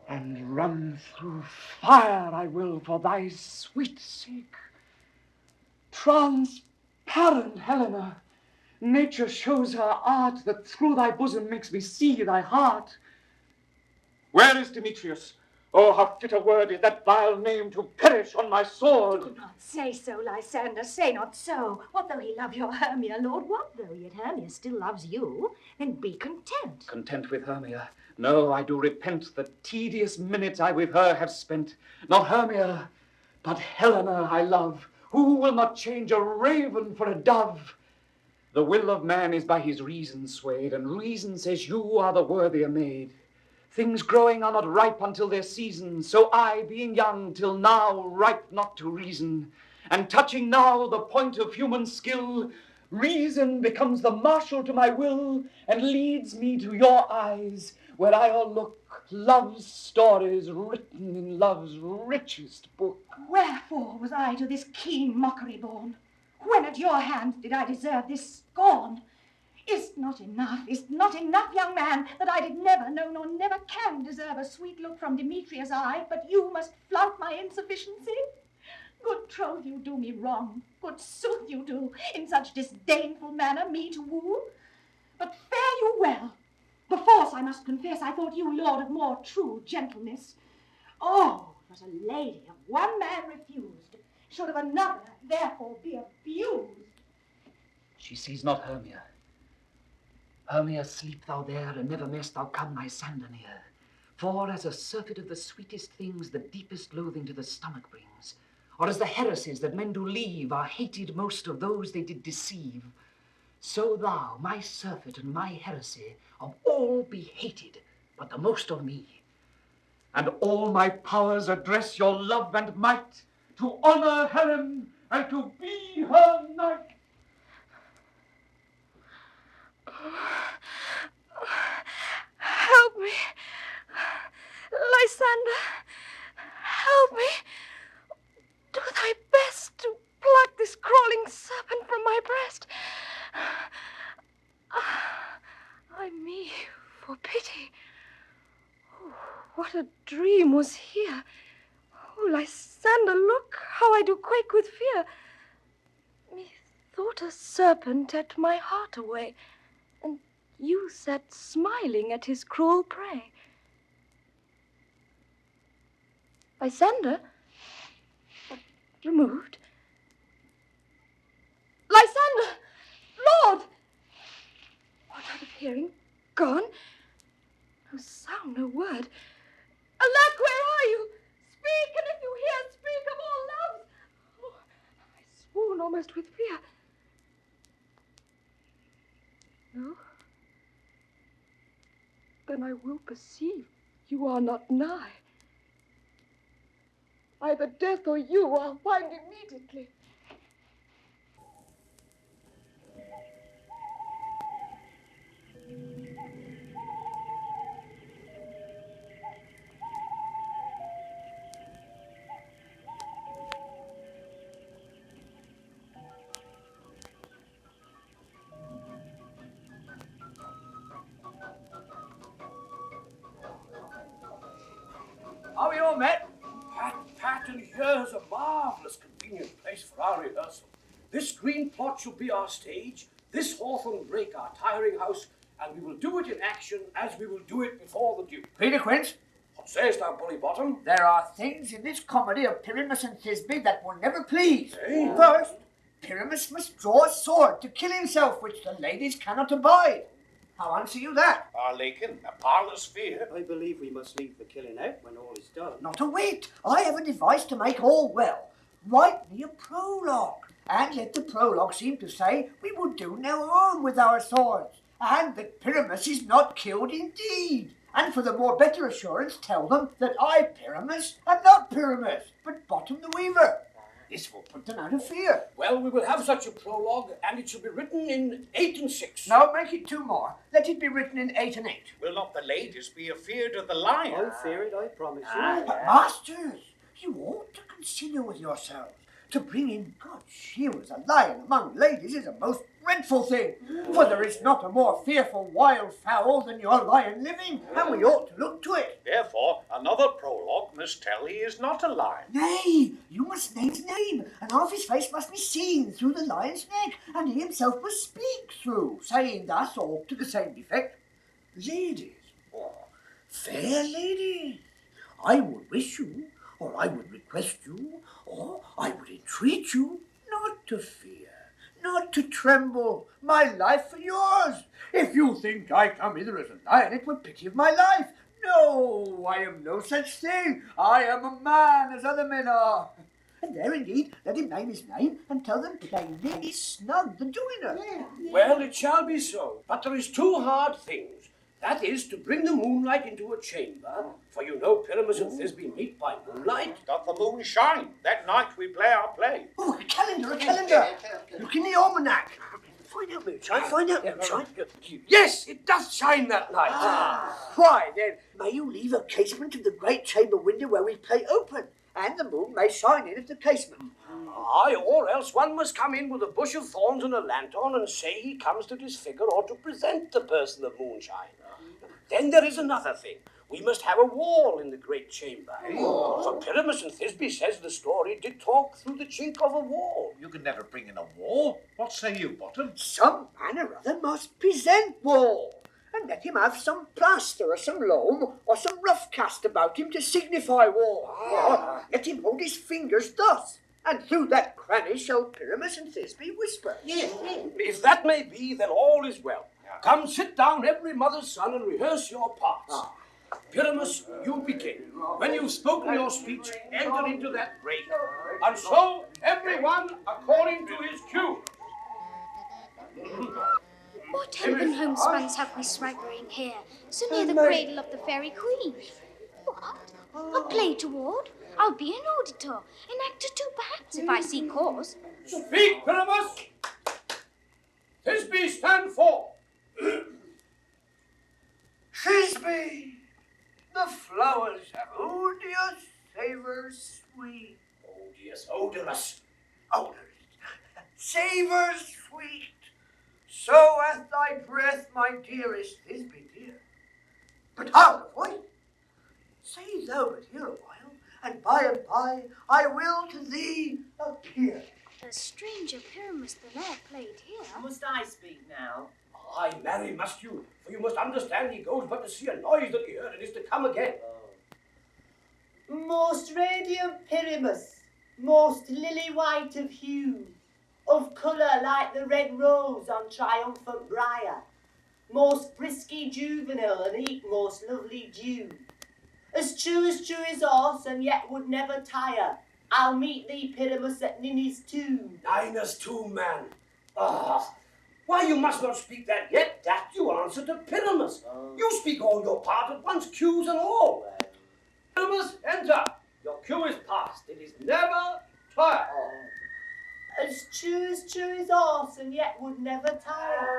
And run through fire I will for thy sweet sake. Transparent Helena, nature shows her art that through thy bosom makes me see thy heart. Where is Demetrius? Oh, how fit a word is that vile name to perish on my sword. Do not say so, Lysander, say not so. What though he love your Hermia, Lord? What though yet Hermia still loves you? Then be content. Content with Hermia? No, I do repent the tedious minutes I with her have spent. Not Hermia, but Helena I love. Who will not change a raven for a dove? The will of man is by his reason swayed, and reason says you are the worthier maid. Things growing are not ripe until their season, so I, being young, till now ripe not to reason, and touching now the point of human skill, reason becomes the marshal to my will, and leads me to your eyes, where I'll look love's stories written in love's richest book. Wherefore was I to this keen mockery born? When at your hands did I deserve this scorn? Is't not enough, young man, that I did never know nor never can deserve a sweet look from Demetrius' eye, but you must flout my insufficiency? Good troth, you do me wrong, good sooth you do, in such disdainful manner me to woo. But fare you well. Perforce, I must confess, I thought you lord of more true gentleness. Oh, but a lady of one man refused, should of another therefore be abused. She sees not Hermia. Hermia, sleep thou there, and never mayst thou come Lysander near. For as a surfeit of the sweetest things the deepest loathing to the stomach brings, or as the heresies that men do leave are hated most of those they did deceive, so thou, my surfeit and my heresy, of all be hated, but the most of me. And all my powers address your love and might, to honor Helen and to be her knight. Help me, Lysander, help me. Do thy best to pluck this crawling serpent from my breast. Ay me, for pity. Oh, what a dream was here. Oh, Lysander, look how I do quake with fear. Methought a serpent ate my heart away, and you sat smiling at his cruel prey. Lysander? Removed? Lysander! Lord! What out of hearing? Gone? No sound, no word. Alack, where are you? Speak, and if you hear, speak of all loves. Oh, I swoon almost with fear. No? Then I will perceive you are not nigh. Either death or you I'll find immediately. How are you all met? Pat, and here's a marvellous convenient place for our rehearsal. This green plot shall be our stage, this hawthorn brake our tiring house, and we will do it in action as we will do it before the Duke. Peter Quince, What sayest thou, bully bottom? there are things in this comedy of Pyramus and Thisbe that will never please. Eh? First, Pyramus must draw a sword to kill himself, which the ladies cannot abide. How answer you that? Arlekin, a parlous fear. I believe we must leave the killing out when all is done. Not a whit. I have a device to make all well. Write me a prologue, and let the prologue seem to say we will do no harm with our swords, and that Pyramus is not killed indeed. And for the more better assurance, tell them that I, Pyramus, am not Pyramus, but Bottom the Weaver. This will put them out of fear. Well, we will have such a prologue, and it shall be written in 8 and 6. No, make it 2 more. Let it be written in 8 and 8. Will not the ladies be afeard of the lion? I fear it, I promise you. But masters, you ought to consider with yourselves. To bring in God's shield as a lion among ladies is a most dreadful thing, for there is not a more fearful wild fowl than your lion living, and we ought to look to it. Therefore, another prologue must tell he is not a lion. Nay, you must name his name, and half his face must be seen through the lion's neck, and he himself must speak through, saying thus or to the same effect, ladies, or fair ladies, I would wish you, or I would request you, or I would entreat you not to fear, not to tremble, my life for yours. If you think I come hither as a lion, it were pity of my life. No, I am no such thing. I am a man as other men are. And there indeed, let him name his name and tell them plainly he's Snug the joiner. Well, it shall be so, but there is 2 hard things. That is, to bring the moonlight into a chamber, for you know Pyramus and Thisbe meet by moonlight. Doth the moon shine? That night we play our play. Oh, a calendar, a calendar. Look in the almanac. Find out, moonshine, find out, moonshine. Yes, it does shine that night. Why, then, may you leave a casement of the great chamber window where we play open, and the moon may shine in at the casement. Aye, or else one must come in with a bush of thorns and a lantern and say he comes to disfigure or to present the person of moonshine. Then there is another thing. We must have a wall in the great chamber. For Pyramus and Thisbe says the story did talk through the chink of a wall. You can never bring in a wall. What say you, Bottom? Some man or other must present wall, and let him have some plaster or some loam or some rough cast about him to signify wall. Let him hold his fingers thus, and through that cranny shall Pyramus and Thisbe whisper. If that may be, then all is well. Come, sit down, every mother's son, and rehearse your parts. Pyramus, you begin. When you've spoken your speech, enter into that break. And so, everyone according to his cue. What elven homespuns have we swaggering here, so near the cradle of the fairy queen? What? A play toward? I'll be an auditor, an actor too, perhaps, if I see cause. Speak, Pyramus! Thisbe, stand forth. Thisbe, the flowers have odious savour sweet. Odious, odorous. Odorous. Savour sweet. So hath thy breath, my dearest Thisbe dear. But how, boy? Say thou but here a while, and by I will to thee appear. A stranger Pyramus than e'er played here. Must I speak now? Aye, marry must you, for you must understand he goes but to see a noise that he heard and is to come again. Most radiant Pyramus, most lily-white of hue, of colour like the red rose on triumphant briar, most frisky juvenile and eke most lovely dew, as true is horse and yet would never tire, I'll meet thee, Pyramus, at Ninny's tomb. Nina's tomb, man. Why, you must not speak that yet. That you answer to Pyramus. You speak all your part at once, cues and all. Pyramus, enter. Your cue is past. It is never tired. As true is horse and yet would never tire.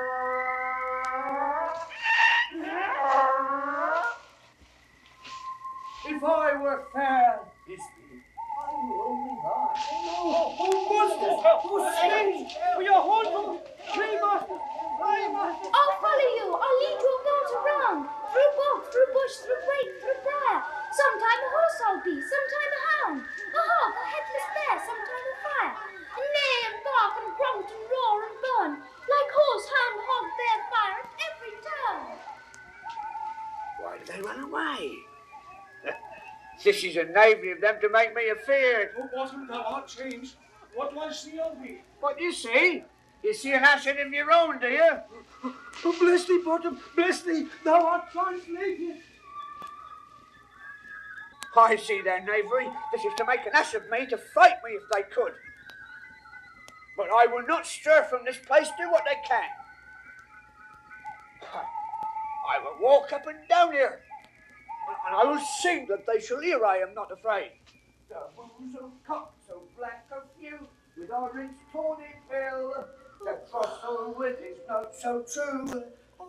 If I were fair, Thisbe, I will only lie. Who's strange? We are haunted. I'll follow you. I'll lead your boat around. Through bog, through bush, through brake, through briar. Sometime a horse I'll be, sometime a hound. A hog, a headless bear, sometime a fire. And neigh and bark and grunt and roar and burn. Like horse, hound, hog, bear, fire at every turn. Why do they run away? This is a knavery of them to make me afeard. Oh, Bottom, thou art changed. What do I see on thee? What do you see? You see an asset of your own, do you? Oh, bless thee, Bottom, bless thee. Thou art translated. I see their knavery. This is to make an ass of me, to fright me if they could. But I will not stir from this place, do what they can. I will walk up and down here, and I will sing that they shall hear I am not afraid. The moons of cock so black of hue, with orange tawny bill, the throstle with his note so true,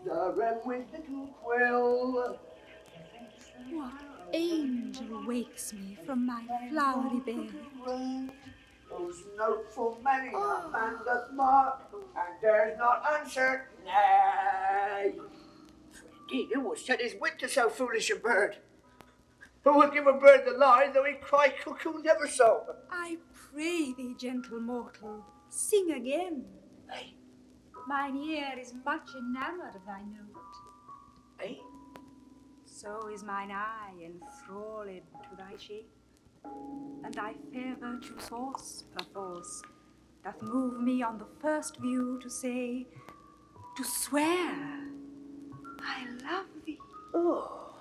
the wren with little quill. What angel wakes me from my flowery bed? Whose note full many a man doth mark, and dares not answer nay. Indeed, who will set his wit to so foolish a bird? Who will give a bird the lie, though he cry cuckoo never so? I pray thee, gentle mortal, sing again. Hey. Mine ear is much enamoured of thy note. Hey. So is mine eye enthralled to thy shape, and thy fair virtue's force, perforce, doth move me on the first view to say, to swear, I love thee. Oh.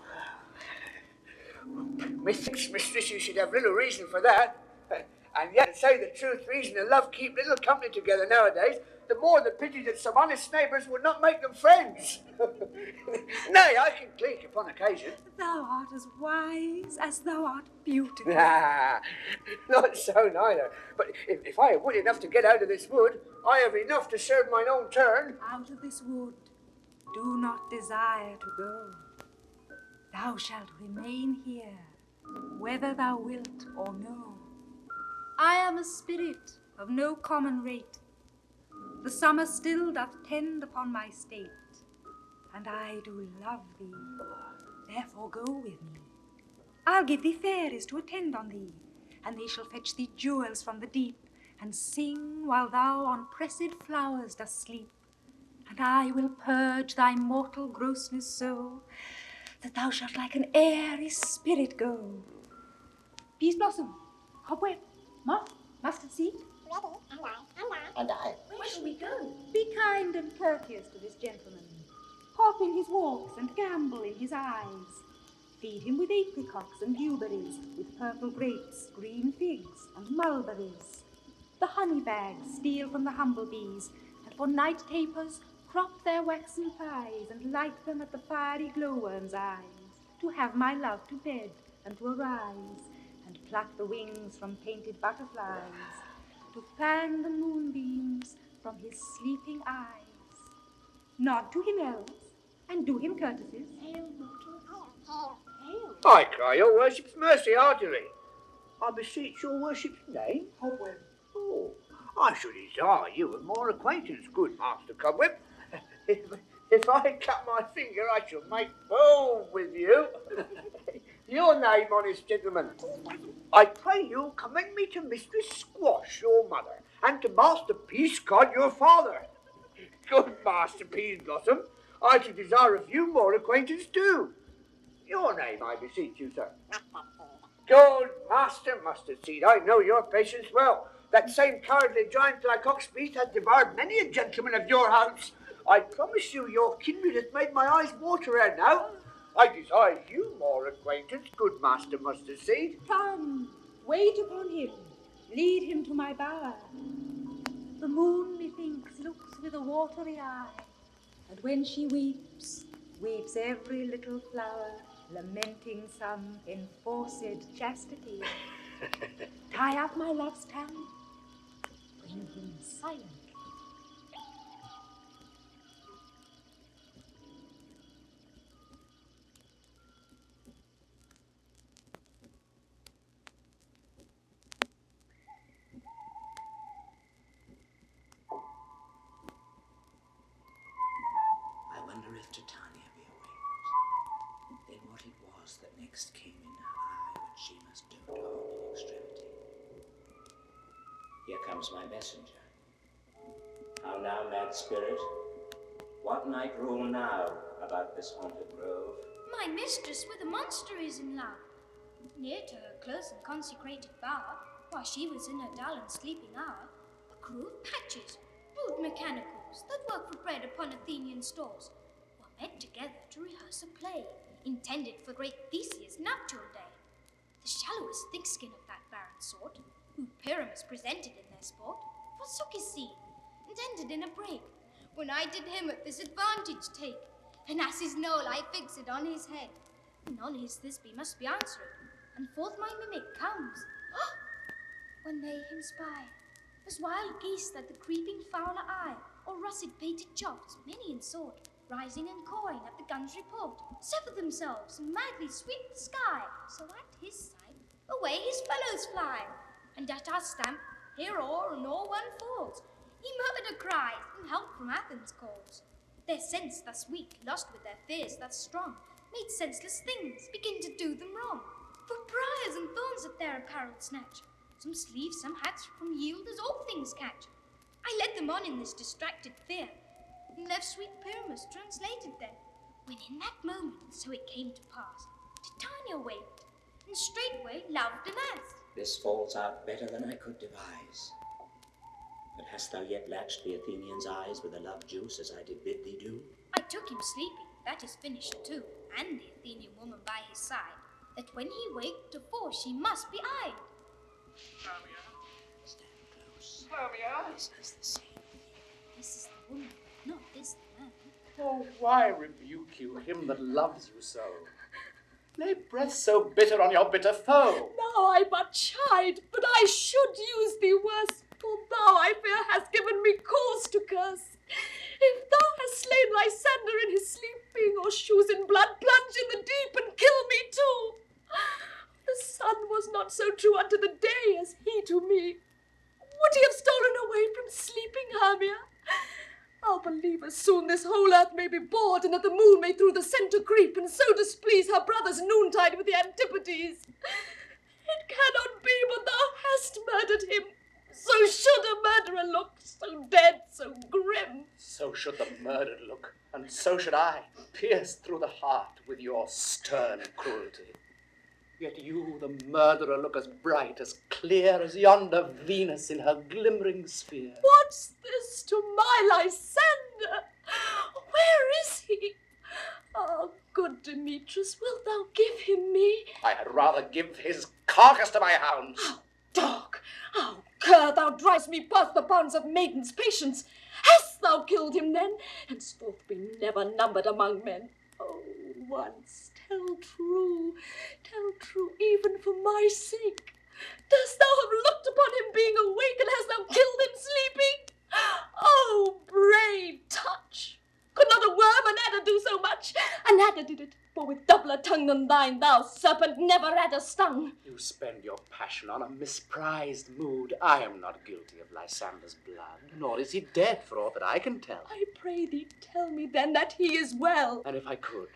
Methinks, mistress, you should have little reason for that. And yet, to say the truth, reason and love keep little company together nowadays. the more the pity that some honest neighbours would not make them friends. Nay, I can cleek upon occasion. Thou art as wise as thou art beautiful. Not so neither. But if I have wit enough to get out of this wood, I have enough to serve mine own turn. Out of this wood, do not desire to go. Thou shalt remain here, whether thou wilt or no. I am a spirit of no common rate. The summer still doth tend upon my state, and I do love thee, therefore go with me. I'll give thee fairies to attend on thee, and they shall fetch thee jewels from the deep, and sing while thou on pressed flowers dost sleep. And I will purge thy mortal grossness so, that thou shalt like an airy spirit go. Peas blossom, cobweb, moth, mustard seed. And I. Where shall we go? Be kind and courteous to this gentleman. Hop in his walks and gambol in his eyes. Feed him with apricots and dewberries, with purple grapes, green figs, and mulberries. The honey bags steal from the humble bees, and for night tapers crop their waxen thighs, and light them at the fiery glowworm's eyes, to have my love to bed and to arise, and pluck the wings from painted butterflies, to fan the moonbeams from his sleeping eyes. Nod to him, elves, and do him courtesies. Hail, mortal. Hail. I cry your worship's mercy heartily. I beseech your worship's name. Cobweb. Oh, I should desire you with more acquaintance, good Master Cobweb. If I cut my finger, I shall make bone with you. Your name, honest gentleman. I pray you commend me to Mistress Squash, your mother, and to Master Peascod, your father. Good Master Peasblossom, I should desire of you more acquaintance too. Your name, I beseech you, sir. Good Master Mustard Seed, I know your patience well. That same cowardly giant like Oxbeast has devoured many a gentleman of your house. I promise you your kindred hath made my eyes water ere now. I desire you more acquaintance, good Master Mustard Seed. Come, wait upon him, lead him to my bower. The moon, methinks, looks with a watery eye, and when she weeps, weeps every little flower, lamenting some enforced chastity. Tie up my love's tongue, bring him silently. I wonder if Titania be awaked. Then what it was that next came in her eye when she must dote on in extremity. Here comes my messenger. How now, mad spirit? What night rule now about this haunted grove? My mistress with a monster is in love. Near to her close and consecrated bower, while she was in her dull and sleeping hour, a crew of patches, rude mechanicals, that work for bread upon Athenian stores, were met together to rehearse a play, intended for great Theseus' nuptial day. The shallowest thickskin of that barren sort, who Pyramus presented in their sport, forsook his scene, and ended in a break, when I did him at this advantage take, and as his knoll I fixed on his head, and on his Thisbe must be answered, and forth my mimic comes, when they him spy, as wild geese that the creeping fowler eye, or russet pated chofts, many in sort, rising and cawing at the gun's report, sever themselves and madly sweep the sky, so at his sight away his fellows fly, and at our stamp here o'er and o'er one falls. He murder cries, and help from Athens calls. Their sense thus weak, lost with their fears thus strong, made senseless things begin to do them wrong. For briars and thorns at their apparel snatch, some sleeves, some hats from yield as all things catch. I led them on in this distracted fear, and left sweet Pyramus translated them, when in that moment, so it came to pass, Titania waked, and straightway loved and asked. This falls out better than I could devise. But hast thou yet latched the Athenian's eyes with the love juice as I did bid thee do? I took him sleeping, that is finished too, and the Athenian woman by his side, that when he waked to force she must be eyed. Hermia. Stand close. Hermia. This is the same. This is the woman, not this the man. Oh, why rebuke you him that loves you so? Lay breath so bitter on your bitter foe. Now I but chide, but I should use thee worse, for thou, I fear, hast given me cause to curse. If thou hast slain Lysander in his sleeping, or shoes in blood, plunge in the deep and kill me too. The sun was not so true unto the day as he to me. Would he have stolen away from sleeping Hermia? I'll believe as soon this whole earth may be bored, and that the moon may through the centre creep, and so displease her brothers noontide with the antipodes. It cannot be but thou hast murdered him. So should a murderer look, so dead, so grim. So should the murdered look, and so should I, pierced through the heart with your stern cruelty. Yet you, the murderer, look as bright, as clear as yonder Venus in her glimmering sphere. What's this to my Lysander? Where is he? Ah, good Demetrius, wilt thou give him me? I had rather give his carcass to my hounds. Oh, dog! Oh, cur, thou drivest me past the bounds of maiden's patience. Hast thou killed him then? Henceforth be never numbered among men. Oh, once tell true, even for my sake. Dost thou have looked upon him being awake, and hast thou killed him sleeping? Oh, brave touch! Could not a worm and adder do so much? An adder did it, for with doubler tongue than thine, thou serpent, never adder stung. You spend your passion on a misprized mood. I am not guilty of Lysander's blood, nor is he dead, for aught that I can tell. I pray thee, tell me then that he is well. And if I could,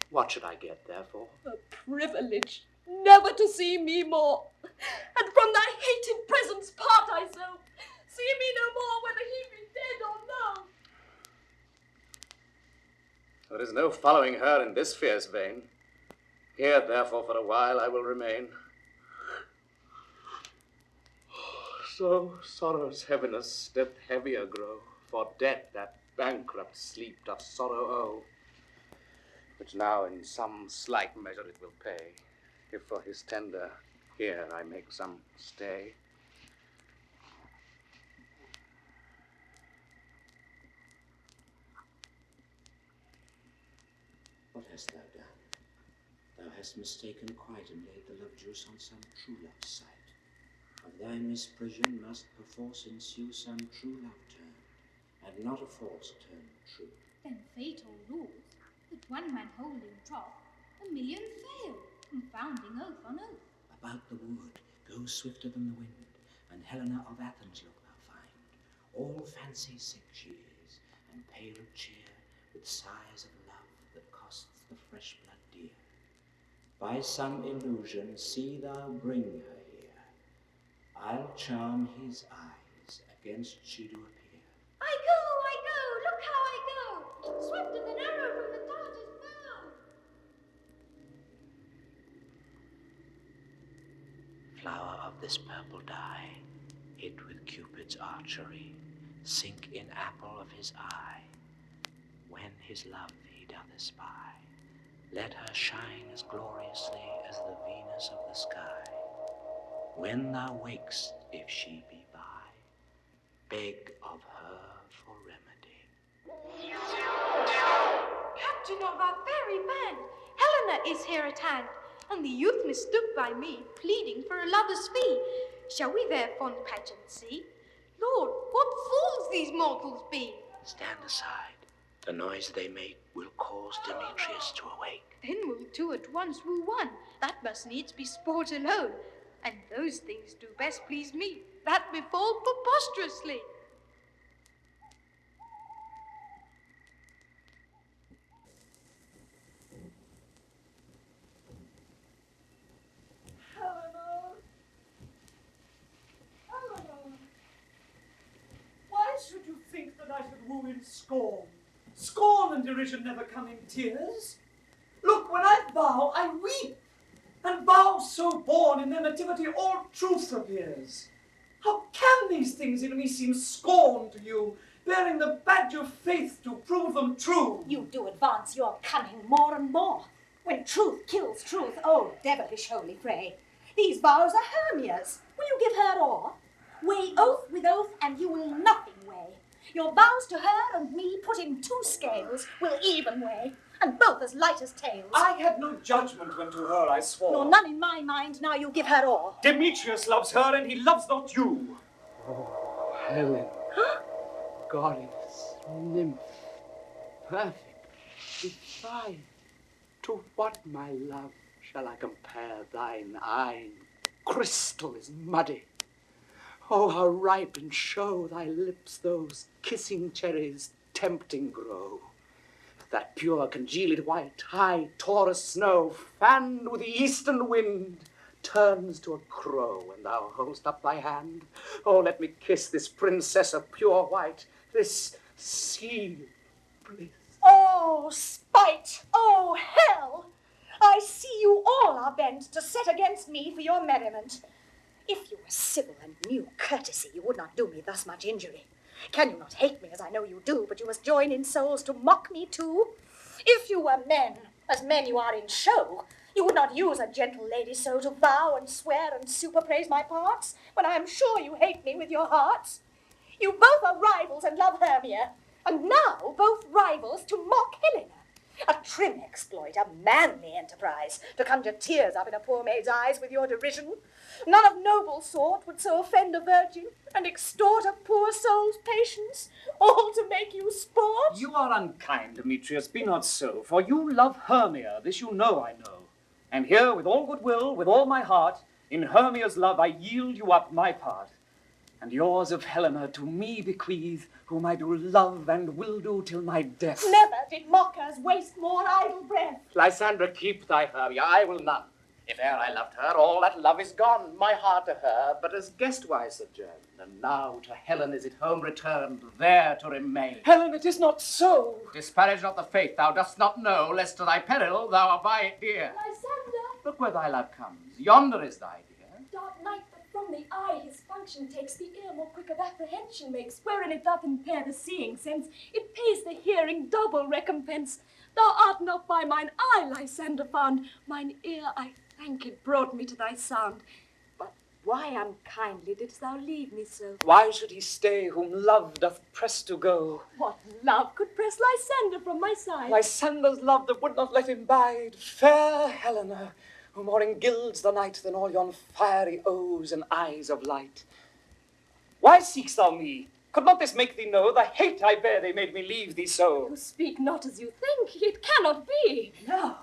what should I get therefore? A privilege, never to see me more. And from thy hated presence part I so. See me no more, whether he be dead or no. There is no following her in this fierce vein. Here, therefore, for a while I will remain. So sorrow's heaviness doth heavier grow, for death that bankrupt sleep doth sorrow owe, which now in some slight measure it will pay, if for his tender here I make some stay. What hast thou done? Thou hast mistaken quite, and laid the love juice on some true love's sight. Of thy misprision must perforce ensue some true love turn, and not a false turn true. Then fatal rules, that one man holding troth, a million fail, confounding oath on oath. About the wood, go swifter than the wind, and Helena of Athens look thou find. All fancy sick she is, and pale of cheer, with sighs of love that costs the fresh blood dear. By some illusion see thou bring her here. I'll charm his eyes against she do appear. I go, look how I go, swifter than arrow from the Tartar's bow. Flower of this purple dye, hid with Cupid's archery, sink in apple of his eye. When his love he doth espy, let her shine as gloriously as the Venus of the sky. When thou wakest, if she be by, beg of her for remedy. Captain of our fairy band, Helena is here at hand, and the youth mistook by me, pleading for a lover's fee. Shall we their fond pageant see? Lord, what fools these mortals be! Stand aside. The noise they make will cause Demetrius to awake. Then will two at once woo one. That must needs be sport alone. And those things do best please me, that befall preposterously. Helena! Why should you think that I should woo in scorn? Scorn and derision never come in tears. Look, when I vow, I weep, and vows so born in their nativity all truth appears. How can these things in me seem scorn to you, bearing the badge of faith to prove them true? You do advance your cunning more and more. When truth kills truth, oh, devilish holy fray. These vows are Hermia's. Will you give her o'er? Weigh oath with oath, and you will nothing weigh. Your vows to her and me put in 2 scales will even weigh, and both as light as tails. I had no judgment when to her I swore. Nor none in my mind, now you give her all. Demetrius loves her, and he loves not you. Oh, Helen, goddess, nymph, perfect, divine, to what, my love, shall I compare thine eyne? Crystal is muddy. Oh, how ripe in show thy lips those kissing cherries tempting grow. That pure congealed white, high Taurus snow, fanned with the eastern wind, turns to a crow when thou hold'st up thy hand. Oh, let me kiss this princess of pure white, this sea bliss. Oh, spite! Oh, hell! I see you all are bent to set against me for your merriment. If you were civil and knew courtesy, you would not do me thus much injury. Can you not hate me as I know you do, but you must join in souls to mock me too? If you were men, as men you are in show, you would not use a gentle lady so to vow and swear and superpraise my parts, when I am sure you hate me with your hearts. You both are rivals and love Hermia, and now both rivals to mock Helena. A trim exploit, a manly enterprise, to conjure tears up in a poor maid's eyes with your derision. None of noble sort would so offend a virgin and extort a poor soul's patience, all to make you sport. You are unkind, Demetrius, be not so, for you love Hermia, this you know I know. And here, with all goodwill, with all my heart, in Hermia's love I yield you up my part. And yours of Helena to me bequeath, whom I do love and will do till my death. Never did mockers waste more idle breath. Lysander, keep thy Hermia, I will none. If e'er I loved her, all that love is gone, my heart to her, but as guestwise sojourned, and now to Helen is it home returned, there to remain. Helen, it is not so. Disparage not the faith thou dost not know, lest to thy peril thou abide it dear. Lysander! Look where thy love comes, yonder is thy dear. Dark night, but from the eye his function takes, the ear more quick of apprehension makes, wherein it doth impair the seeing sense, it pays the hearing double recompense. Thou art not by mine eye, Lysander, found, mine ear, I thank it, brought me to thy sound. But why unkindly didst thou leave me so? Why should he stay whom love doth press to go? What love could press Lysander from my side? Lysander's love that would not let him bide, fair Helena, who more engilds the night than all yon fiery O's and eyes of light. Why seek'st thou me? Could not this make thee know the hate I bear thee made me leave thee so? You speak not as you think, it cannot be. No,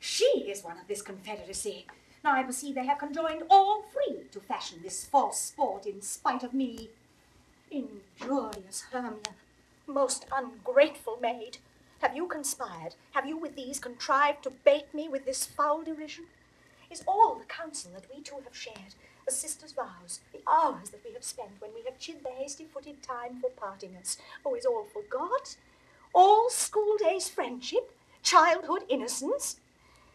she is one of this confederacy. Now I perceive they have conjoined all 3 to fashion this false sport in spite of me. Injurious Hermia, most ungrateful maid, have you conspired, have you with these contrived to bait me with this foul derision? Is all the counsel that we 2 have shared, the sisters' vows, the hours that we have spent when we have chid the hasty-footed time for parting us, oh, is all forgot? All school days' friendship, childhood innocence?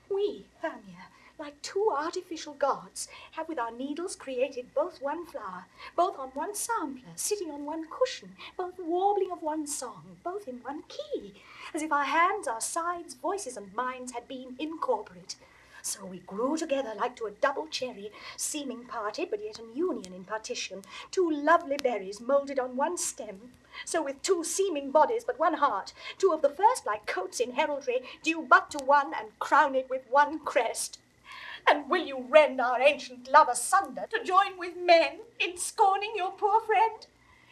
We, Hermia, like 2 artificial gods, have with our needles created both one flower, both on one sampler, sitting on one cushion, both warbling of one song, both in one key, as if our hands, our sides, voices, and minds had been incorporate. So we grew together like to a double cherry, seeming parted, but yet an union in partition, 2 lovely berries moulded on one stem. So with 2 seeming bodies, but one heart, 2 of the first like coats in heraldry, due but to one, and crown it with one crest. And will you rend our ancient love asunder to join with men in scorning your poor friend?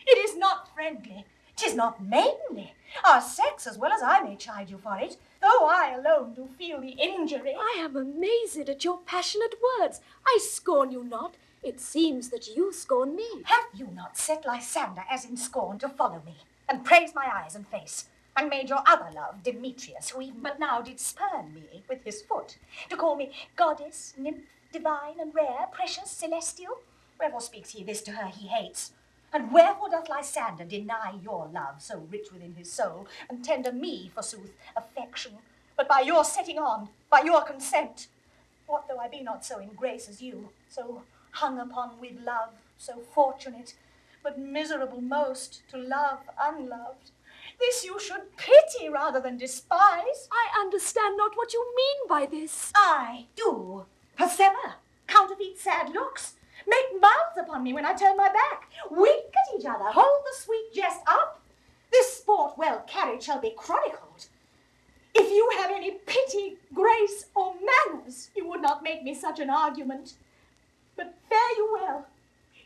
It is not friendly, 'tis not maidenly. Our sex, as well as I may chide you for it, though I alone do feel the injury. I am amazed at your passionate words. I scorn you not. It seems that you scorn me. Have you not set Lysander as in scorn to follow me, and praise my eyes and face, and made your other love, Demetrius, who even but now did spurn me with his foot, to call me goddess, nymph, divine and rare, precious, celestial? Wherefore speaks he this to her he hates? And wherefore doth Lysander deny your love, so rich within his soul, and tender me, forsooth, affection, but by your setting on, by your consent? What though I be not so in grace as you, so hung upon with love, so fortunate, but miserable most to love unloved? This you should pity rather than despise. I understand not what you mean by this. I do. Persever, counterfeit sad looks, make mouths upon me when I turn my back, wink at each other, hold the sweet jest up, This sport well carried shall be chronicled. If you have any pity, grace, or manners, you would not make me such an argument. But fare you well.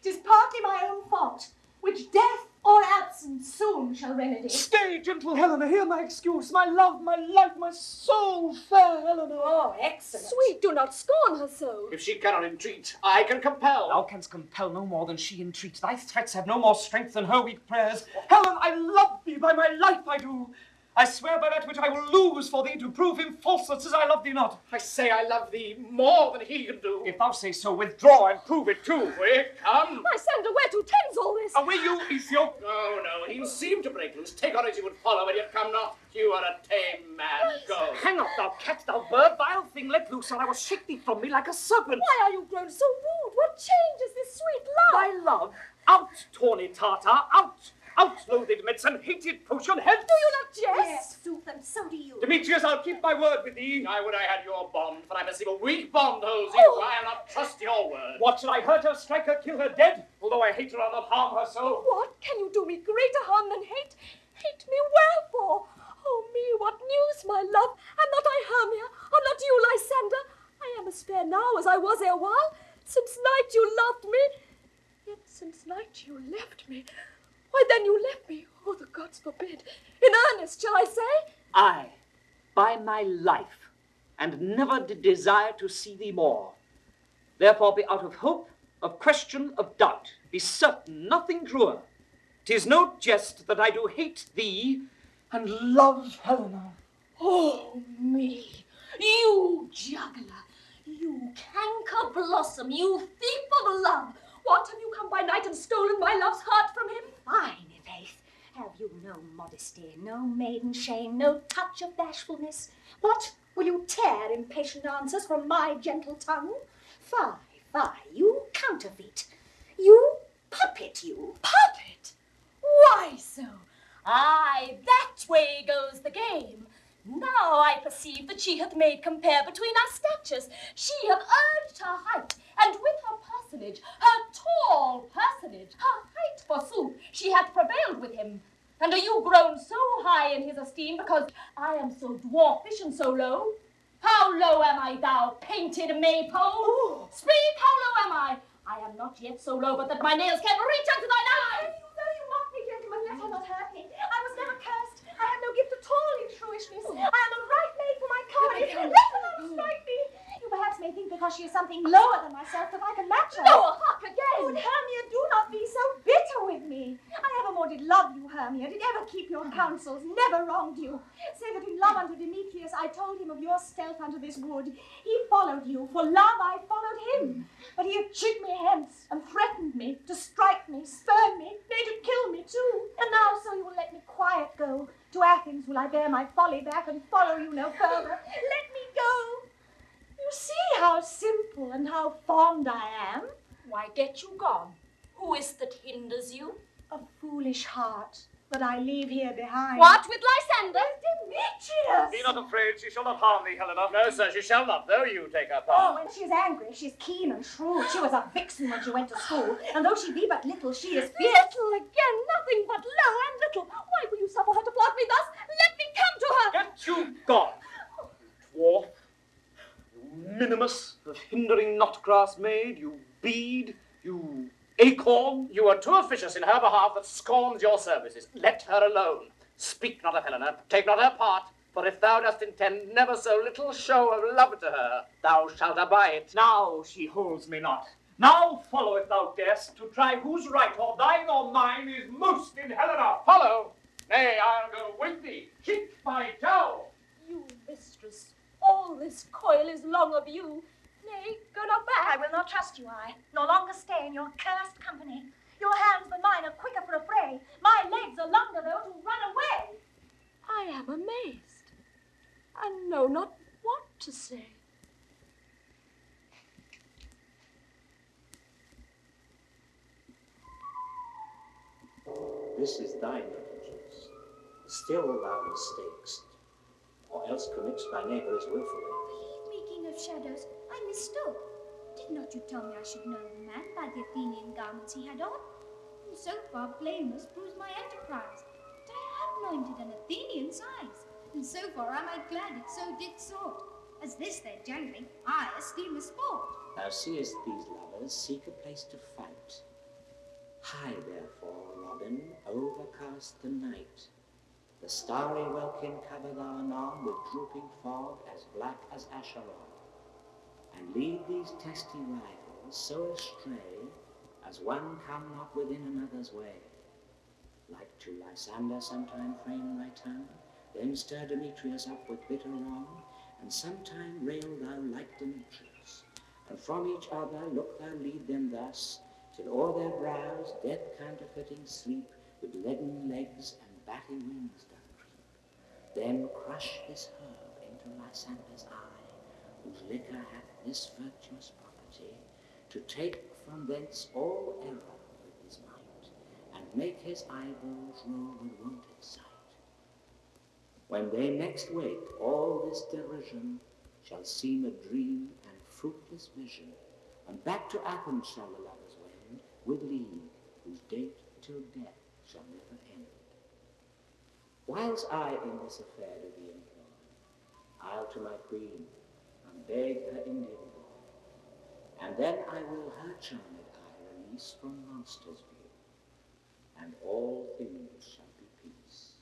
'Tis partly my own fault, which death or absence soon shall remedy. Stay, gentle Helena, hear my excuse. My love, my life, my soul, fair Helena. Oh, excellent. Sweet, do not scorn her so. If she cannot entreat, I can compel. Thou canst compel no more than she entreats. Thy threats have no more strength than her weak prayers. Helen, I love thee, by my life I do. I swear by that which I will lose for thee to prove him false that says I love thee not. I say I love thee more than he can do. If thou say so, withdraw and prove it too. Quick, come. Lysander, where to tends all this? Away you, Ethiop. No, he seemed to break loose. Take on as you would follow, and yet come not. You are a tame man. Go. Hang up, thou cat, thou bird, vile thing, let loose, or I will shake thee from me like a serpent. Why are you grown so rude? What change is this sweet love? Thy love? Out, tawny Tartar, out! Out, loathed medicine, hated potion, head! Do you not jest? Yes, sooth, and so do you. Demetrius, I'll keep my word with thee. I would I had your bond, for I perceive a weak bond holds Oh. you. I'll not trust your word. What, shall I hurt her, strike her, kill her dead? Although I hate her, I'll not harm her so. What? Can you do me greater harm than hate? Hate me wherefore? Oh me, what news, my love? Am not I Hermia? Am not you Lysander? I am as fair now as I was erewhile. Since night you loved me, yet since night you left me. Why then you left me? Oh, the gods forbid. In earnest, shall I say? I, by my life, and never did desire to see thee more. Therefore be out of hope, of question, of doubt. Be certain nothing truer. 'Tis no jest that I do hate thee and love Helena. Oh, me, you juggler, you canker blossom, you thief of love. What, have you come by night and stolen my love's heart from him? Fine, i'faith. Have you no modesty, no maiden shame, no touch of bashfulness? What, will you tear impatient answers from my gentle tongue? Fie, you counterfeit. You puppet, you. Puppet? Why so? Aye, that way goes the game. Now I perceive that she hath made compare between our statures. She hath urged her height, and with her personage, her tall personage, her height forsooth, she hath prevailed with him. And are you grown so high in his esteem because I am so dwarfish and so low? How low am I, thou painted maypole? Ooh. Speak, how low am I? I am not yet so low but that my nails can reach unto thine eyes. Though you mock me, gentlemen, let her not hurt me. I was never cursed. I have no gift at all in shrewishness. I am a right maid for my cowardice. Let her not strike me. You perhaps may think because she is something lower than myself that I can match her. No, hark again. Good Hermia, do not be so bitter with me. I evermore did love you, Hermia, did ever keep your counsels, never wronged you. Say that in love unto Demetrius I told him of your stealth unto this wood. He followed you, for love I followed him. But he had chid me hence, and threatened me, to strike me, spurn me, nay, to kill me too. And now so you will let me quiet go. To Athens will I bear my folly back, and follow you no further. Let me go. You see how simple and how fond I am. Why get you gone? Who is that hinders you? A foolish heart that I leave here behind. What, with Lysander? Demetrius! Be not afraid, she shall not harm thee, Helena. No, sir, she shall not, though you take her Oh, part. when she is angry, she's keen and shrewd. She was a vixen when she went to school, and though she be but little, she is fierce. Little again, nothing but low and little. Why will you suffer her to flout me thus? Let me come to her. Get you gone, dwarf. You minimus of hindering knotgrass maid, you bead, you acorn. You are too officious in her behalf that scorns your services. Let her alone. Speak not of Helena, take not her part, for if thou dost intend never so little show of love to her, thou shalt abide. Now she holds me not. Now follow if thou darest, to try whose right, or thine or mine, is most in Helena. Follow? Nay, I'll go with thee. Keep my jowl. You mistress, all this coil is long of you. Nay, go not I back. will not trust you, I, nor longer stay in your cursed company. Your hands than mine are quicker for a fray. My legs are longer, though, to run away. I am amazed, and know not what to say. This is thy negligence. Still thou mistakest, or else commits thy neighbours wilfully. Speaking of shadows, I mistook. Did not you tell me I should know the man by the Athenian garments he had on? And so far blameless proves my enterprise. But I anointed an Athenian size, and so far am I glad it so did sort. As this their jangling, I esteem a sport. Thou seest these lovers seek a place to fight. High, therefore, Robin, overcast the night. The starry welkin cover thou anon with drooping fog as black as Acheron, and lead these testy rivals so astray as one come not within another's way. Like to Lysander sometime frame thy tongue, then stir Demetrius up with bitter wrong, and sometime rail thou like Demetrius, and from each other look thou lead them thus, till o'er their brows death counterfeiting sleep with leaden legs and batty wings doth creep. Then crush this herb into Lysander's eye, whose liquor hath this virtuous property, to take from thence all error with his might, and make his eyeballs roll with wonted sight. When they next wake, all this derision shall seem a dream and fruitless vision, and back to Athens shall the lovers wend, with league, whose date till death shall never end. Whilst I in this affair do be employed, I'll to my queen, and beg her Indian boy, and then I will her charmed eye release from monsters' view, and all things shall be peace.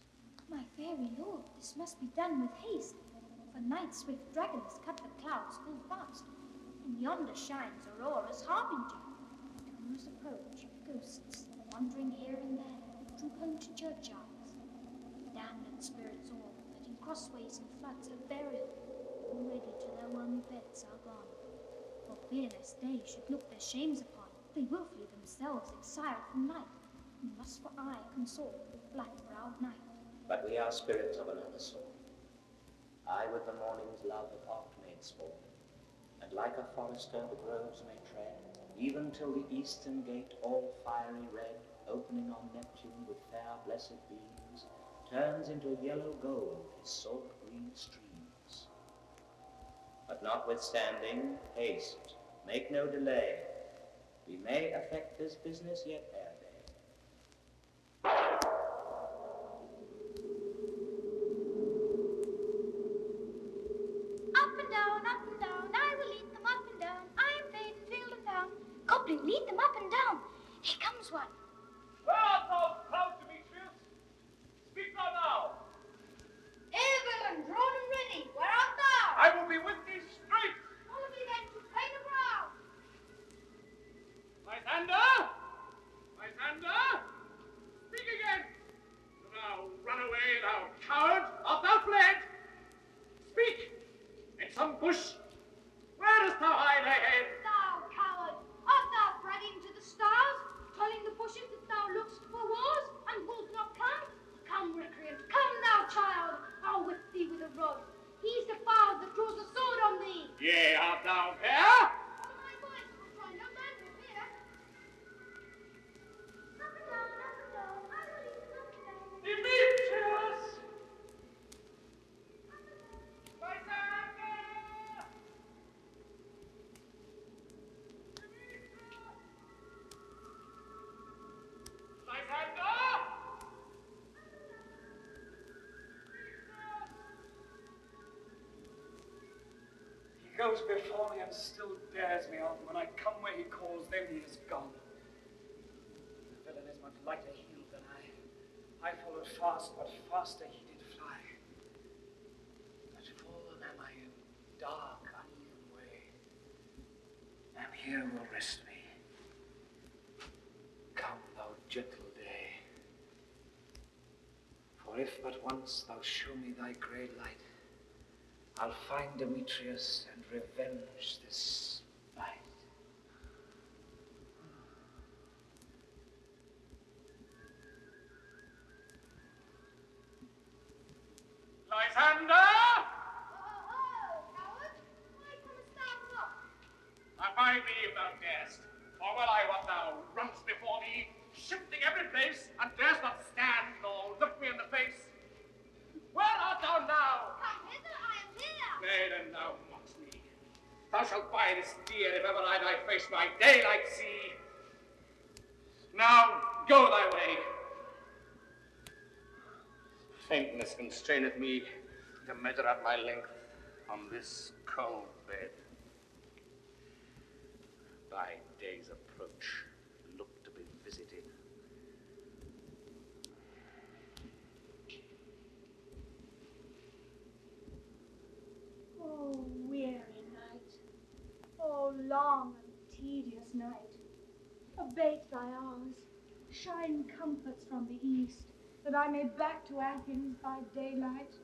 My fairy lord, this must be done with haste, for night's swift dragons cut the clouds full fast, and yonder shines Aurora's harbinger. Cameras approach, ghosts, wandering here and there, from home to churchyards. Damned spirits all, that in crossways and floods of burial, already to their wormy beds are gone. For fear lest day should look their shames upon, they wilfully themselves exile from light, and must for aye consort with black-browed night. But we are spirits of another sort. I with the morning's love have oft made sport, and like a forester the groves may tread, even till the eastern gate all fiery red, opening on Neptune with fair blessed beams, turns into yellow gold his salt green streams. But notwithstanding, haste, make no delay, we may effect this business yet ere day. Up and down, I will lead them up and down. I am paid in field and town. Goblin, lead them up and down. Here comes one. Where art thou, proud Demetrius? Speak thou now. Here, villain, drawn and ready. Where art thou? I will be with thee straight. Follow me then to pay the brow. Lysander! Lysander! Speak again. Do thou run away, thou coward? Art thou fled? Speak. In some bush. Where dost thou hide thy head? Thou coward, art thou bragging to the stars, telling the bushes that thou look'st for wars, and wilt not come? Come, recreant, come, thou child, I'll whip thee with a rod. He's the fowl that draws the sword on thee. Yea, art thou fair? Follow my voice, will try no man to fear. Up and down, I will lead them up and down. Demetrius! He goes before me and still dares me on. When I come where he calls, then he is gone. The villain is much lighter heeled than I. I followed fast, but faster he did fly. But fallen am I in dark, uneven way, and here will rest me. Come, thou gentle day, for if but once thou show me thy grey light, I'll find Demetrius and revenge this night. Lysander! Oh, coward, why comest thou not? Abide me if thou darest, for well I wot thou runst before me, shifting every place, and darest not stand nor look me in the face. Where art thou now? Come hither, I am here. Nay, then thou mocks me. Thou shalt buy this dear if ever I thy face by daylight see. Now go thy way. Faintness constraineth me to measure out my length on this cold bed. By day's approach, look to be visited. Oh, weary night. Oh, long and tedious night. Abate thy hours. Shine comforts from the east, that I may back to Athens by daylight,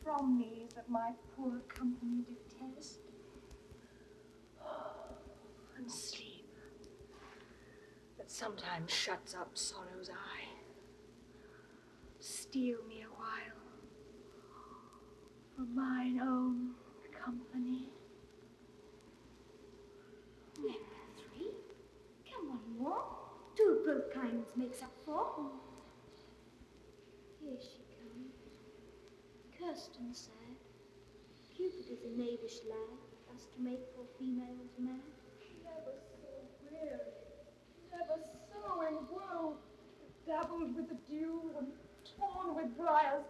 from these that my poor company detest. And sleep, that sometimes shuts up sorrow's eye. Steal me a while for mine own company. Never three. Come on, more. Two of both kinds makes up four. Here she comes, cursed and sad. Cupid is a knavish lad, thus to make poor females mad. Never so weary, never so in woe, dabbled with the dew and torn with briars.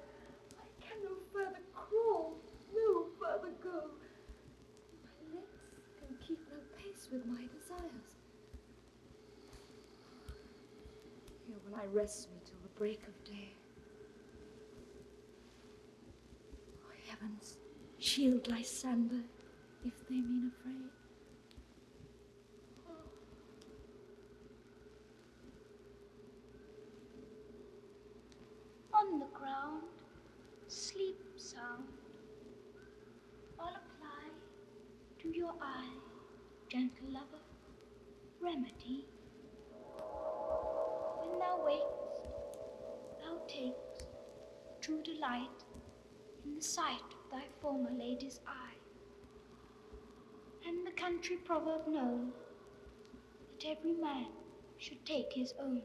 I can no further crawl, no further go. My legs can keep no pace with my desires. Here will I rest me till the break of day. Oh, heavens, shield Lysander, if they mean afraid. On the ground, sleep sound. I'll apply to your eye, gentle lover, remedy. When thou wakest, thou takest true delight in the sight of thy former lady's eye. And the country proverb known, that every man should take his own,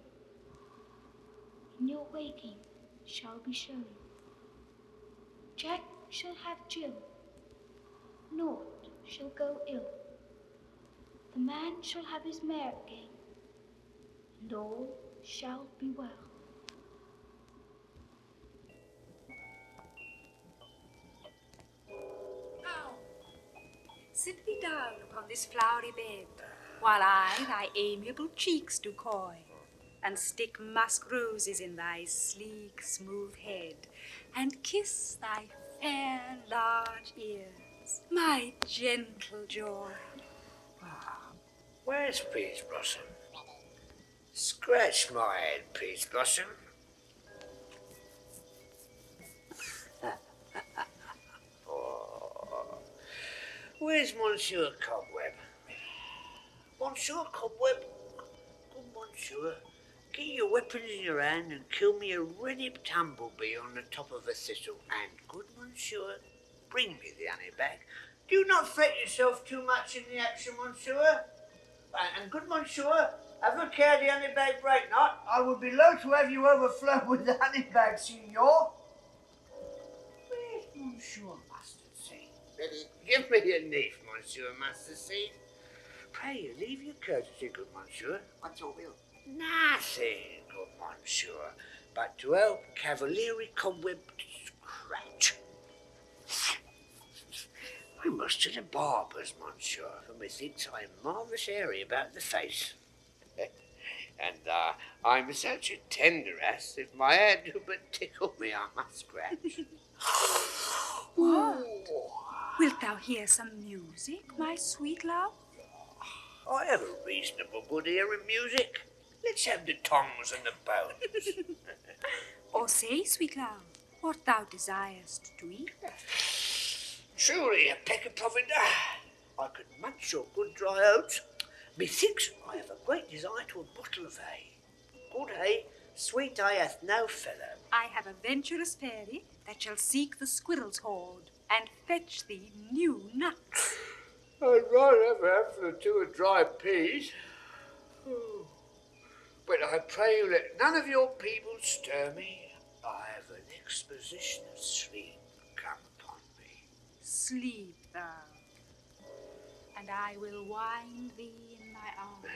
in your waking shall be shown. Jack shall have Jill, naught shall go ill. The man shall have his mare again, and all shall be well. Sit thee down upon this flowery bed, while I thy amiable cheeks do coy, and stick musk roses in thy sleek, smooth head, and kiss thy fair, large ears, my gentle joy. Where's Peas Blossom? Scratch my head, Peas Blossom. Oh. Where's Monsieur Cobweb? Monsieur Cobweb? Good Monsieur, get your weapons in your hand and kill me a red-hipped humblebee on the top of a thistle. And good Monsieur, bring me the honey bag. Do not fret yourself too much in the action, Monsieur. And good Monsieur, have a care the honey bag break not. I would be loath to have you overflow with the honey bag, Signor. Where's Monsieur Mustard Seed? Give me your knife, Monsieur Mustard Seed. Pray, leave your courtesy, good Monsieur. What's your will? Nothing, good Monsieur, but to help Cavalieri Cobweb to scratch. I must to the barber's, Monsieur, for methinks I am marvellous airy about the face. And I'm such a tender ass, if my hand do but tickle me, I must scratch. What? Wilt thou hear some music, my sweet love? I have a reasonable good ear in music. Let's have the tongs and the bones. Or say, sweet love, what thou desirest to eat. Truly, a peck of provender. I could munch your good dry oats. Methinks I have a great desire to a bottle of hay. Good hay, sweet hay hath no fellow. I have a venturous fairy that shall seek the squirrel's hoard and fetch thee new nuts. I'd rather have a handful or two of dry peas. But I pray you let none of your people stir me. I have an exposition of sleep come upon me. Sleep thou, and I will wind thee in my arms.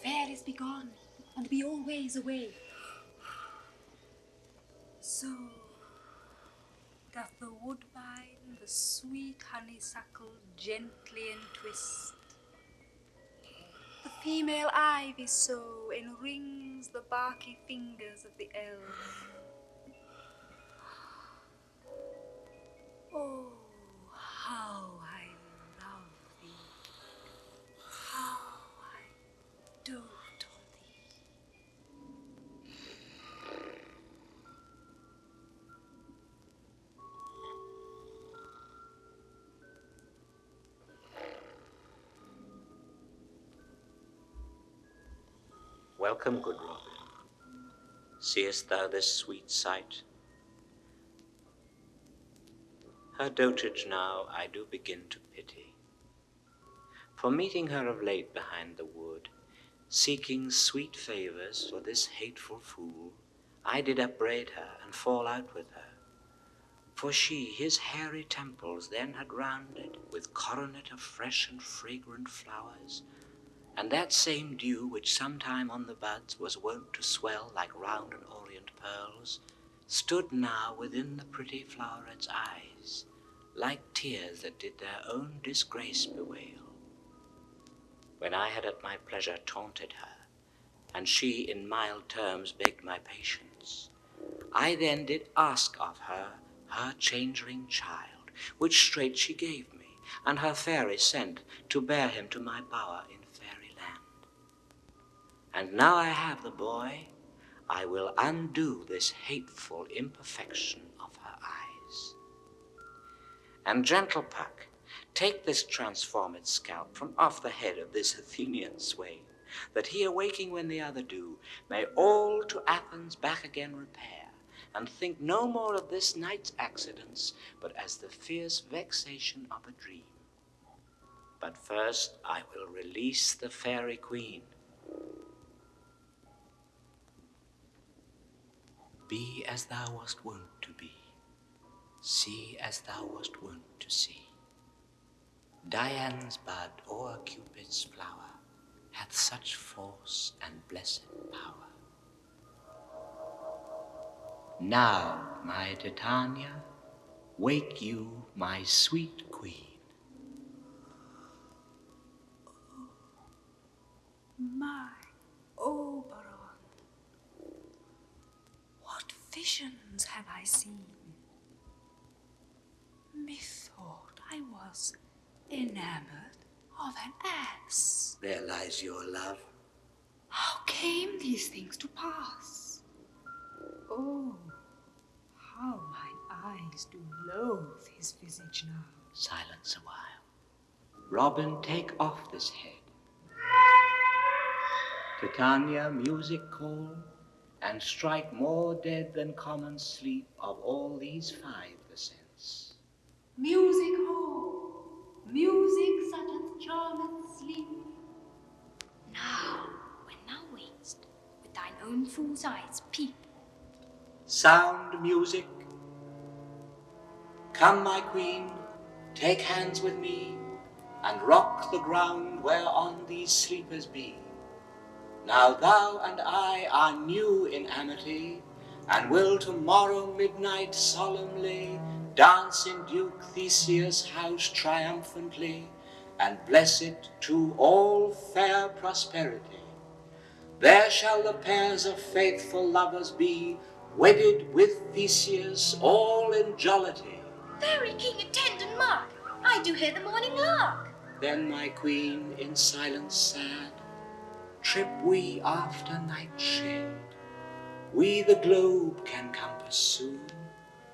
Fairies be gone, and be always away. So doth the woodbine the sweet honeysuckle gently entwist. The female ivy so enrings the barky fingers of the elm. Oh, how I love thee, how I dote on thee. Welcome, good Robin. Seest thou this sweet sight? Her dotage now I do begin to pity. For meeting her of late behind the wood, seeking sweet favours for this hateful fool, I did upbraid her and fall out with her. For she his hairy temples then had rounded with coronet of fresh and fragrant flowers, and that same dew which sometime on the buds was wont to swell like round and orient pearls, stood now within the pretty floweret's eyes, like tears that did their own disgrace bewail. When I had at my pleasure taunted her, and she in mild terms begged my patience, I then did ask of her changeling child, which straight she gave me, and her fairy sent to bear him to my bower in fairy land. And now I have the boy, I will undo this hateful imperfection of her eyes. And gentle Puck, take this transformed scalp from off the head of this Athenian swain, that he awaking when the other do, may all to Athens back again repair, and think no more of this night's accidents, but as the fierce vexation of a dream. But first I will release the fairy queen. Be as thou wast wont to be, see as thou wast wont to see. Dian's bud or Cupid's flower hath such force and blessed power. Now, my Titania, wake you my sweet queen. My Oberon, what visions have I seen? Methought I was enamored of an ass. There lies your love. How came these things to pass? Oh, how mine eyes do loathe his visage now. Silence a while. Robin, take off this head. Titania, music call, and strike more dead than common sleep of all these 5 the sense. Music ho, music such as charmeth sleep. Now, when thou wakest, with thine own fool's eyes peep. Sound music. Come, my queen, take hands with me, and rock the ground whereon these sleepers be. Now thou and I are new in amity, and will tomorrow midnight solemnly dance in Duke Theseus' house triumphantly, and bless it to all fair prosperity. There shall the pairs of faithful lovers be, wedded with Theseus, all in jollity. Fairy king, attend and mark, I do hear the morning lark. Then, my queen, in silence sad, trip we after night's shade. We the globe can compass soon,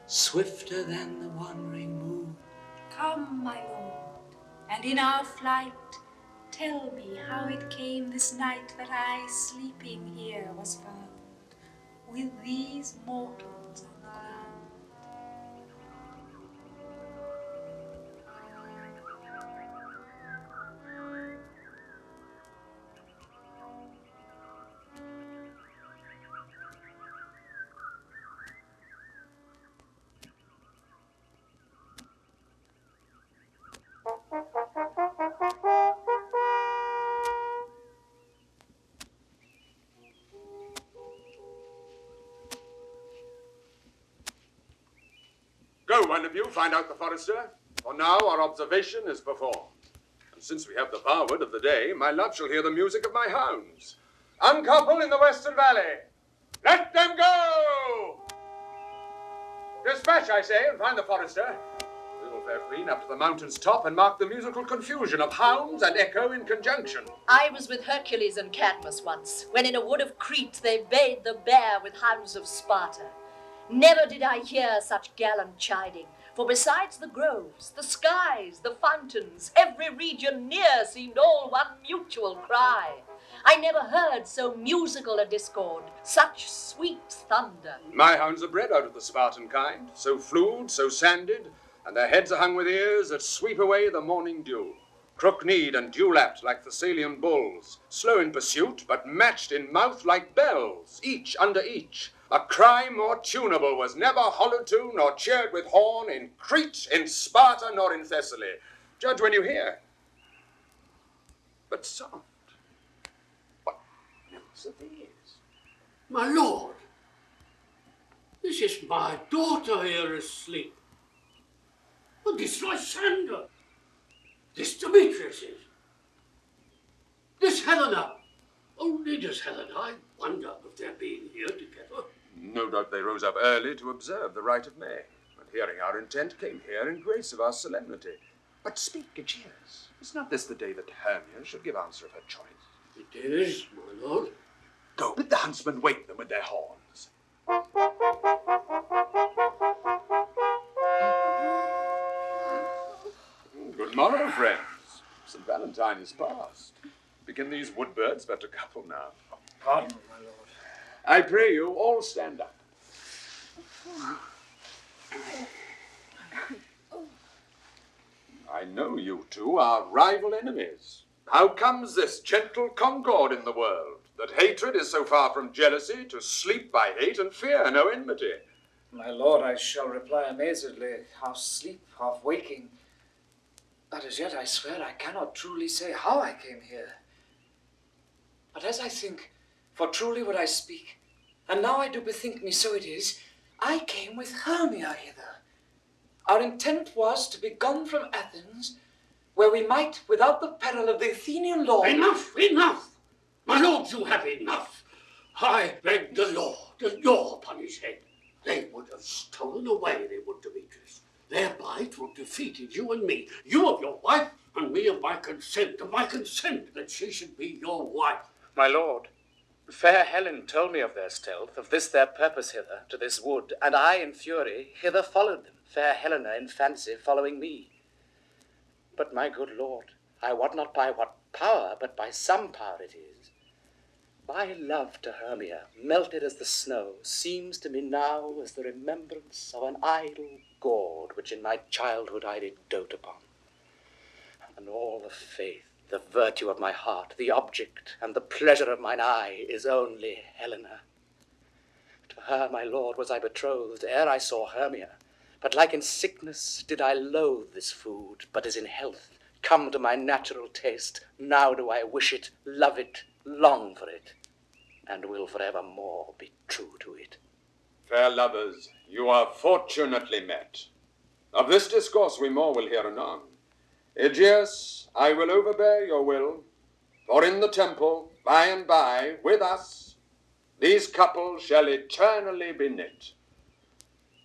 swifter than the wandering moon. Come, my lord, and in our flight, tell me how it came this night that I, sleeping here, was found with these mortals on the ground. one of you find out the forester, for now our observation is performed. And since we have the varward of the day, my love shall hear the music of my hounds. Uncouple in the western valley. Let them go! Dispatch, I say, and find the forester. We will fare clean up to the mountain's top and mark the musical confusion of hounds and echo in conjunction. I was with Hercules and Cadmus once, when in a wood of Crete they bayed the bear with hounds of Sparta. Never did I hear such gallant chiding, for besides the groves, the skies, the fountains, every region near seemed all one mutual cry. I never heard so musical a discord, such sweet thunder. My hounds are bred out of the Spartan kind, so flued, so sanded, and their heads are hung with ears that sweep away the morning dew. Crook-kneed and dew-lapped like Thessalian bulls, slow in pursuit, but matched in mouth like bells, each under each. A cry more tunable was never hollowed to nor cheered with horn in Crete, in Sparta, nor in Thessaly. Judge when you hear. But soft. What notes are these? My lord, this is my daughter here asleep. But this Lysander, this Demetrius is, this Helena. Only does Helena, I wonder if they're being here together. No doubt they rose up early to observe the rite of May, and hearing our intent came here in grace of our solemnity. But speak, Egeus, is not this the day that Hermia should give answer of her choice? It is, my lord. Go, bid the huntsmen wake them with their horns. Good morrow, friends. St. Valentine is past. Begin these woodbirds but to couple now? Pardon, my lord. I pray you all stand up. I know you two are rival enemies. How comes this gentle concord in the world, that hatred is so far from jealousy, to sleep by hate and fear no enmity? My lord, I shall reply amazedly, half sleep, half waking. But as yet I swear I cannot truly say how I came here. But as I think, for truly would I speak, and now I do bethink me so it is, I came with Hermia hither. Our intent was to be gone from Athens, where we might, without the peril of the Athenian law... Enough, enough! My lord, you have enough. I beg the law upon his head. They would have stolen away, they would, Demetrius. Thereby to have defeated you and me, you of your wife, and me of my consent that she should be your wife. My lord, fair Helen told me of their stealth, of this their purpose hither, to this wood, and I, in fury, hither followed them, fair Helena in fancy following me. But, my good lord, I wot not by what power, but by some power it is. My love to Hermia, melted as the snow, seems to me now as the remembrance of an idle gaud, which in my childhood I did dote upon. And all the faith, the virtue of my heart, the object and the pleasure of mine eye is only Helena. To her, my lord, was I betrothed ere I saw Hermia, but like in sickness did I loathe this food, but as in health, come to my natural taste, now do I wish it, love it, long for it, and will forevermore be true to it. Fair lovers, you are fortunately met. Of this discourse we more will hear anon. Egeus, I will overbear your will, for in the temple, by and by, with us, these couples shall eternally be knit.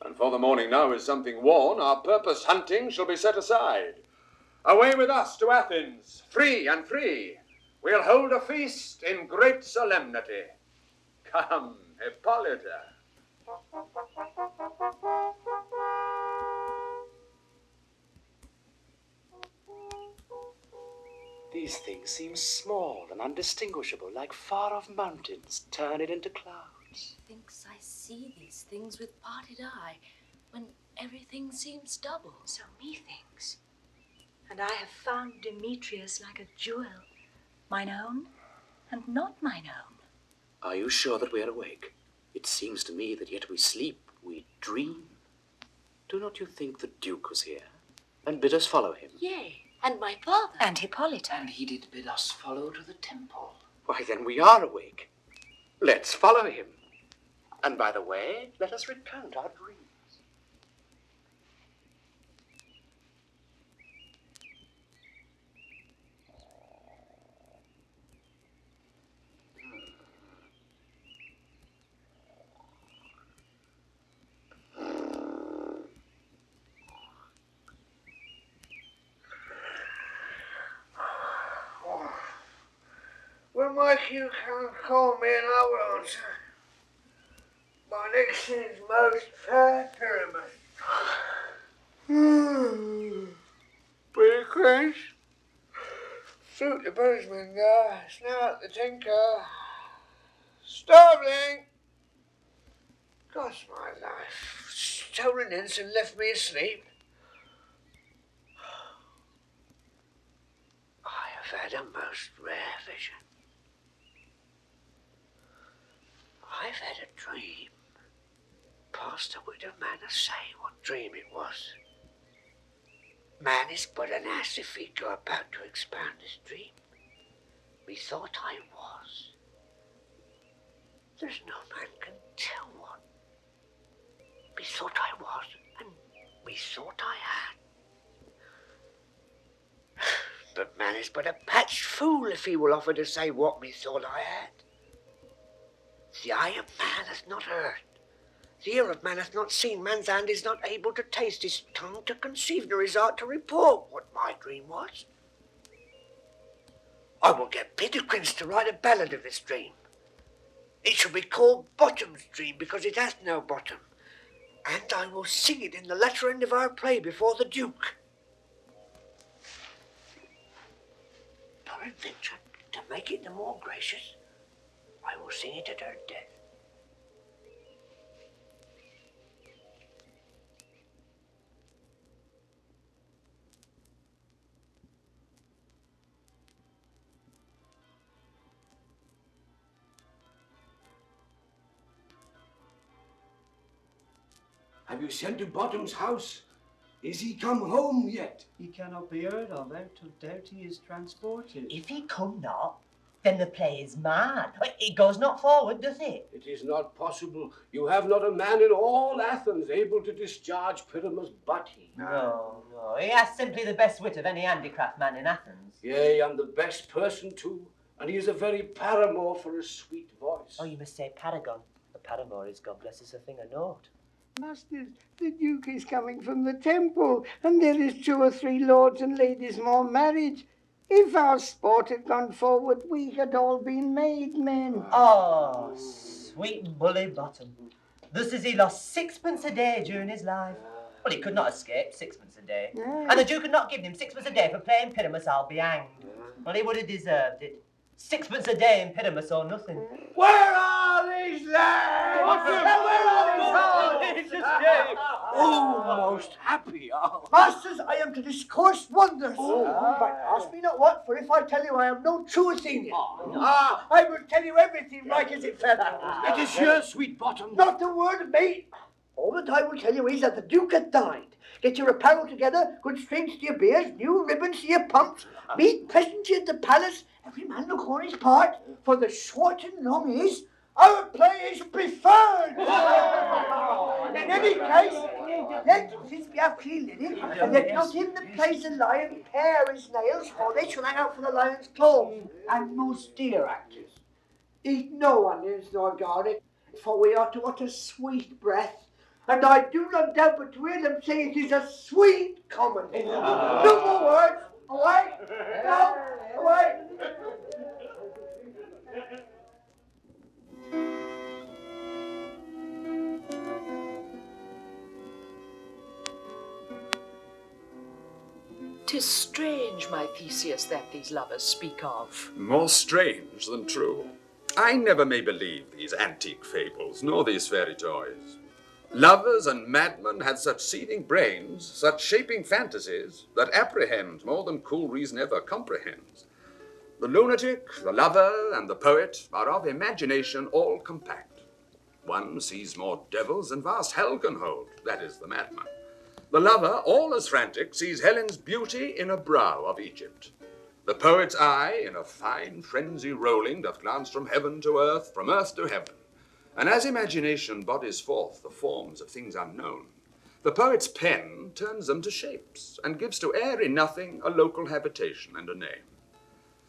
And for the morning now is something worn, our purpose hunting shall be set aside. Away with us to Athens, free and free. We'll hold a feast in great solemnity. Come, Hippolyta. These things seem small and undistinguishable, like far-off mountains, turn it into clouds. Thinks I see these things with parted eye, when everything seems double. So methinks. And I have found Demetrius like a jewel, mine own and not mine own. Are you sure that we are awake? It seems to me that yet we sleep, we dream. Do not you think the Duke was here, and bid us follow him? Yea, and my father. And Hippolyta. And he did bid us follow to the temple. Why, then we are awake. Let's follow him. And by the way, let us recount our dreams. much you can call me and I will answer. My next is most fair Pyramus. Pretty Quince. Flute the bushman, Snout the tinker. Starveling. Gosh, my life. Stolen in and left me asleep. I have had a most rare vision. I've had a dream. Pastor widow man a say what dream it was. Man is but an ass if he go about to expound his dream. Methought I was. There's no man can tell what. Methought I was, and methought I had. But man is but a patched fool if he will offer to say what methought I had. The eye of man hath not heard. The ear of man hath not seen. Man's hand is not able to taste. His tongue to conceive, nor his heart to report what my dream was. I will get Peter Quince to write a ballad of this dream. It shall be called Bottom's Dream, because it hath no bottom. And I will sing it in the latter end of our play before the Duke. Peradventure, to make it the more gracious, I will sing it at her death. Have you sent to Bottom's house? Is he come home yet? He cannot be heard of out of doubt he is transported. If he come not, then the play is mad. It goes not forward, does it? It is not possible. You have not a man in all Athens able to discharge Pyramus but he. No. He has simply the best wit of any handicraft man in Athens. Yea, and the best person too. And he is a very paramour for a sweet voice. Oh, you must say paragon. A paramour is, God bless us, a thing of naught. Masters, the Duke is coming from the temple, and there is 2 or 3 lords and ladies more married. If our sport had gone forward, we had all been made men. Oh, sweet bully Bottom. Thus has he lost 6pence a day during his life. Well, he could not escape 6pence a day. Yeah. And the Duke had not given him 6pence a day for playing Pyramus, I'll be hanged. Well, he would have deserved it. 6pence a day in Pyramus or nothing. Where are these lads? Where are these lads? Oh, most happy hour. Masters, I am to discourse wonders. But ask me not what, for if I tell you I am no true Athenian. I will tell you everything right as it fell. It is here, sweet Bottom. Not a word of me. All that I will tell you is that the Duke hath died. Get your apparel together, good strings to your beards, new ribbons to your pumps, meet presently at the palace, every man look on his part, for the short and long is, our play is preferred. In any case, let, since we have clean linen, and let not him that plays the lion pare his nails, for they shall hang out for the lion's claws. And most dear actors, eat no onions nor garlic, for we are to utter sweet breath. And I do not doubt but to hear them say it is a sweet comedy. No more words. Away. No. Away. "'Tis strange, my Theseus, that these lovers speak of." More strange than true. I never may believe these antique fables, nor these fairy toys. Lovers and madmen had such seething brains, such shaping fantasies, that apprehend more than cool reason ever comprehends. The lunatic, the lover, and the poet are of imagination all compact. One sees more devils than vast hell can hold, that is the madman. The lover, all as frantic, sees Helen's beauty in a brow of Egypt. The poet's eye, in a fine frenzy rolling, doth glance from heaven to earth, from earth to heaven. And as imagination bodies forth the forms of things unknown, the poet's pen turns them to shapes, and gives to airy nothing a local habitation and a name.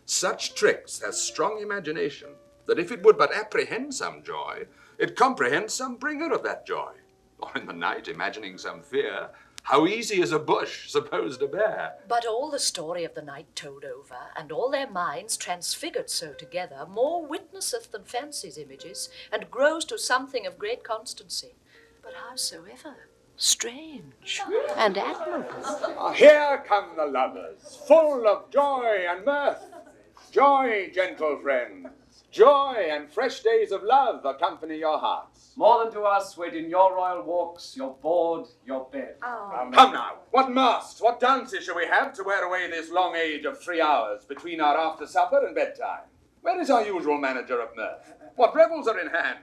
Such tricks has strong imagination, that if it would but apprehend some joy, it comprehends some bringer of that joy. Or in the night, imagining some fear, How easy is a bush supposed to bear? But all the story of the night told over, and all their minds transfigured so together, more witnesseth than fancy's images, and grows to something of great constancy. But howsoever, strange and admirable. Here come the lovers, full of joy and mirth. Joy, gentle friends, joy and fresh days of love accompany your hearts. More than to us wait in your royal walks, your board, your bed. Come now, what masks, what dances shall we have to wear away this long age of 3 hours between our after supper and bedtime? Where is our usual manager of mirth? What revels are in hand?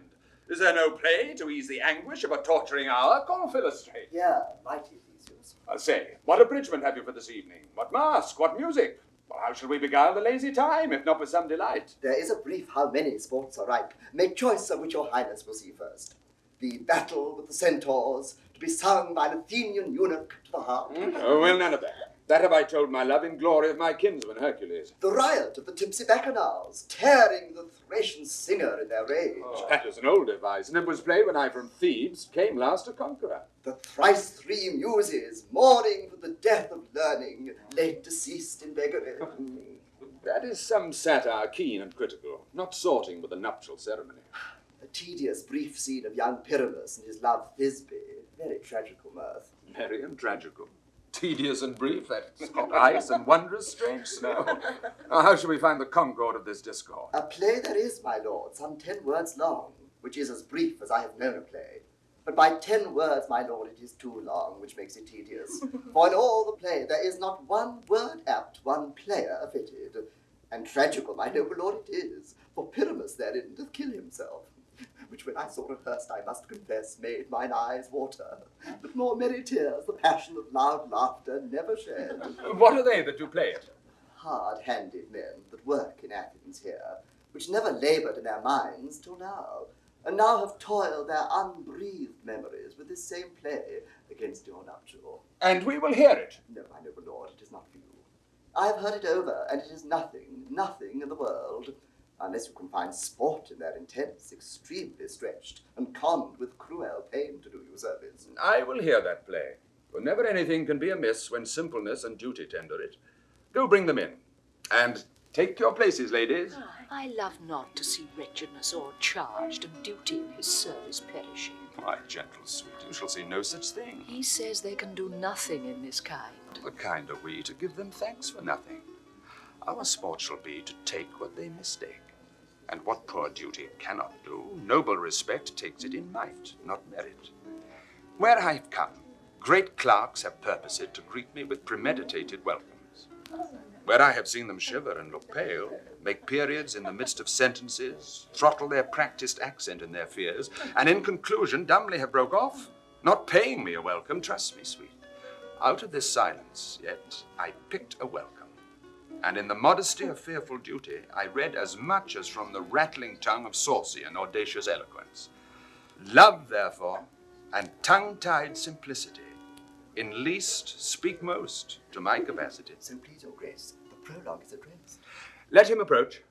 Is there no play to ease the anguish of a torturing hour? Call Philostrate. Here, mighty Theseus. Say, what abridgment have you for this evening? What mask? What music? Well, how shall we beguile the lazy time, if not with some delight? There is a brief how many sports are ripe. Make choice of which your highness will see first. The battle with the centaurs, to be sung by an Athenian eunuch to the harp. Oh, well, none of that. That have I told my love in glory of my kinsman Hercules. The riot of the tipsy bacchanals, tearing the Thracian singer in their rage. That is an old device, and it was played when I from Thebes came last a conqueror. The thrice 3 muses, mourning for the death of learning, late deceased in beggary. That is some satire keen and critical, not sorting with the nuptial ceremony. A tedious brief scene of young Pyramus and his love Thisbe, very tragical mirth. Merry and tragical. Tedious and brief, that's hot ice and wondrous strange snow. Now, how shall we find the concord of this discord? A play there is, my lord, some 10 words long, which is as brief as I have known a play. But by 10 words, my lord, it is too long, which makes it tedious. For in all the play there is not one word apt, one player fitted. And tragical, my noble lord, it is, for Pyramus therein doth kill himself. Which when I saw rehearsed, I must confess, made mine eyes water. But more merry tears, the passion of loud laughter never shed. What are they that do play it? Hard-handed men that work in Athens here, which never laboured in their minds till now, and now have toiled their unbreathed memories with this same play against your nuptial. And we will hear it. No, my noble lord, it is not for you. I have heard it over, and it is nothing, nothing in the world, unless you can find sport in their intents, extremely stretched, and conned with cruel pain to do you service. I will hear that play, for never anything can be amiss when simpleness and duty tender it. Go bring them in, and take your places, ladies. I love not to see wretchedness all charged, and duty in his service perishing. My gentle sweet, you shall see no such thing. He says they can do nothing in this kind. The kind are we to give them thanks for nothing. Our sport shall be to take what they mistake. And what poor duty cannot do, noble respect takes it in might, not merit. Where I've come, great clerks have purposed to greet me with premeditated welcomes. Where I have seen them shiver and look pale, make periods in the midst of sentences, throttle their practiced accent in their fears, and in conclusion dumbly have broke off, not paying me a welcome, trust me, sweet. Out of this silence, yet, I picked a welcome. And in the modesty of fearful duty, I read as much as from the rattling tongue of saucy and audacious eloquence. Love, therefore, and tongue-tied simplicity, in least speak most to my capacity. So please your grace, the prologue is addressed. Let him approach.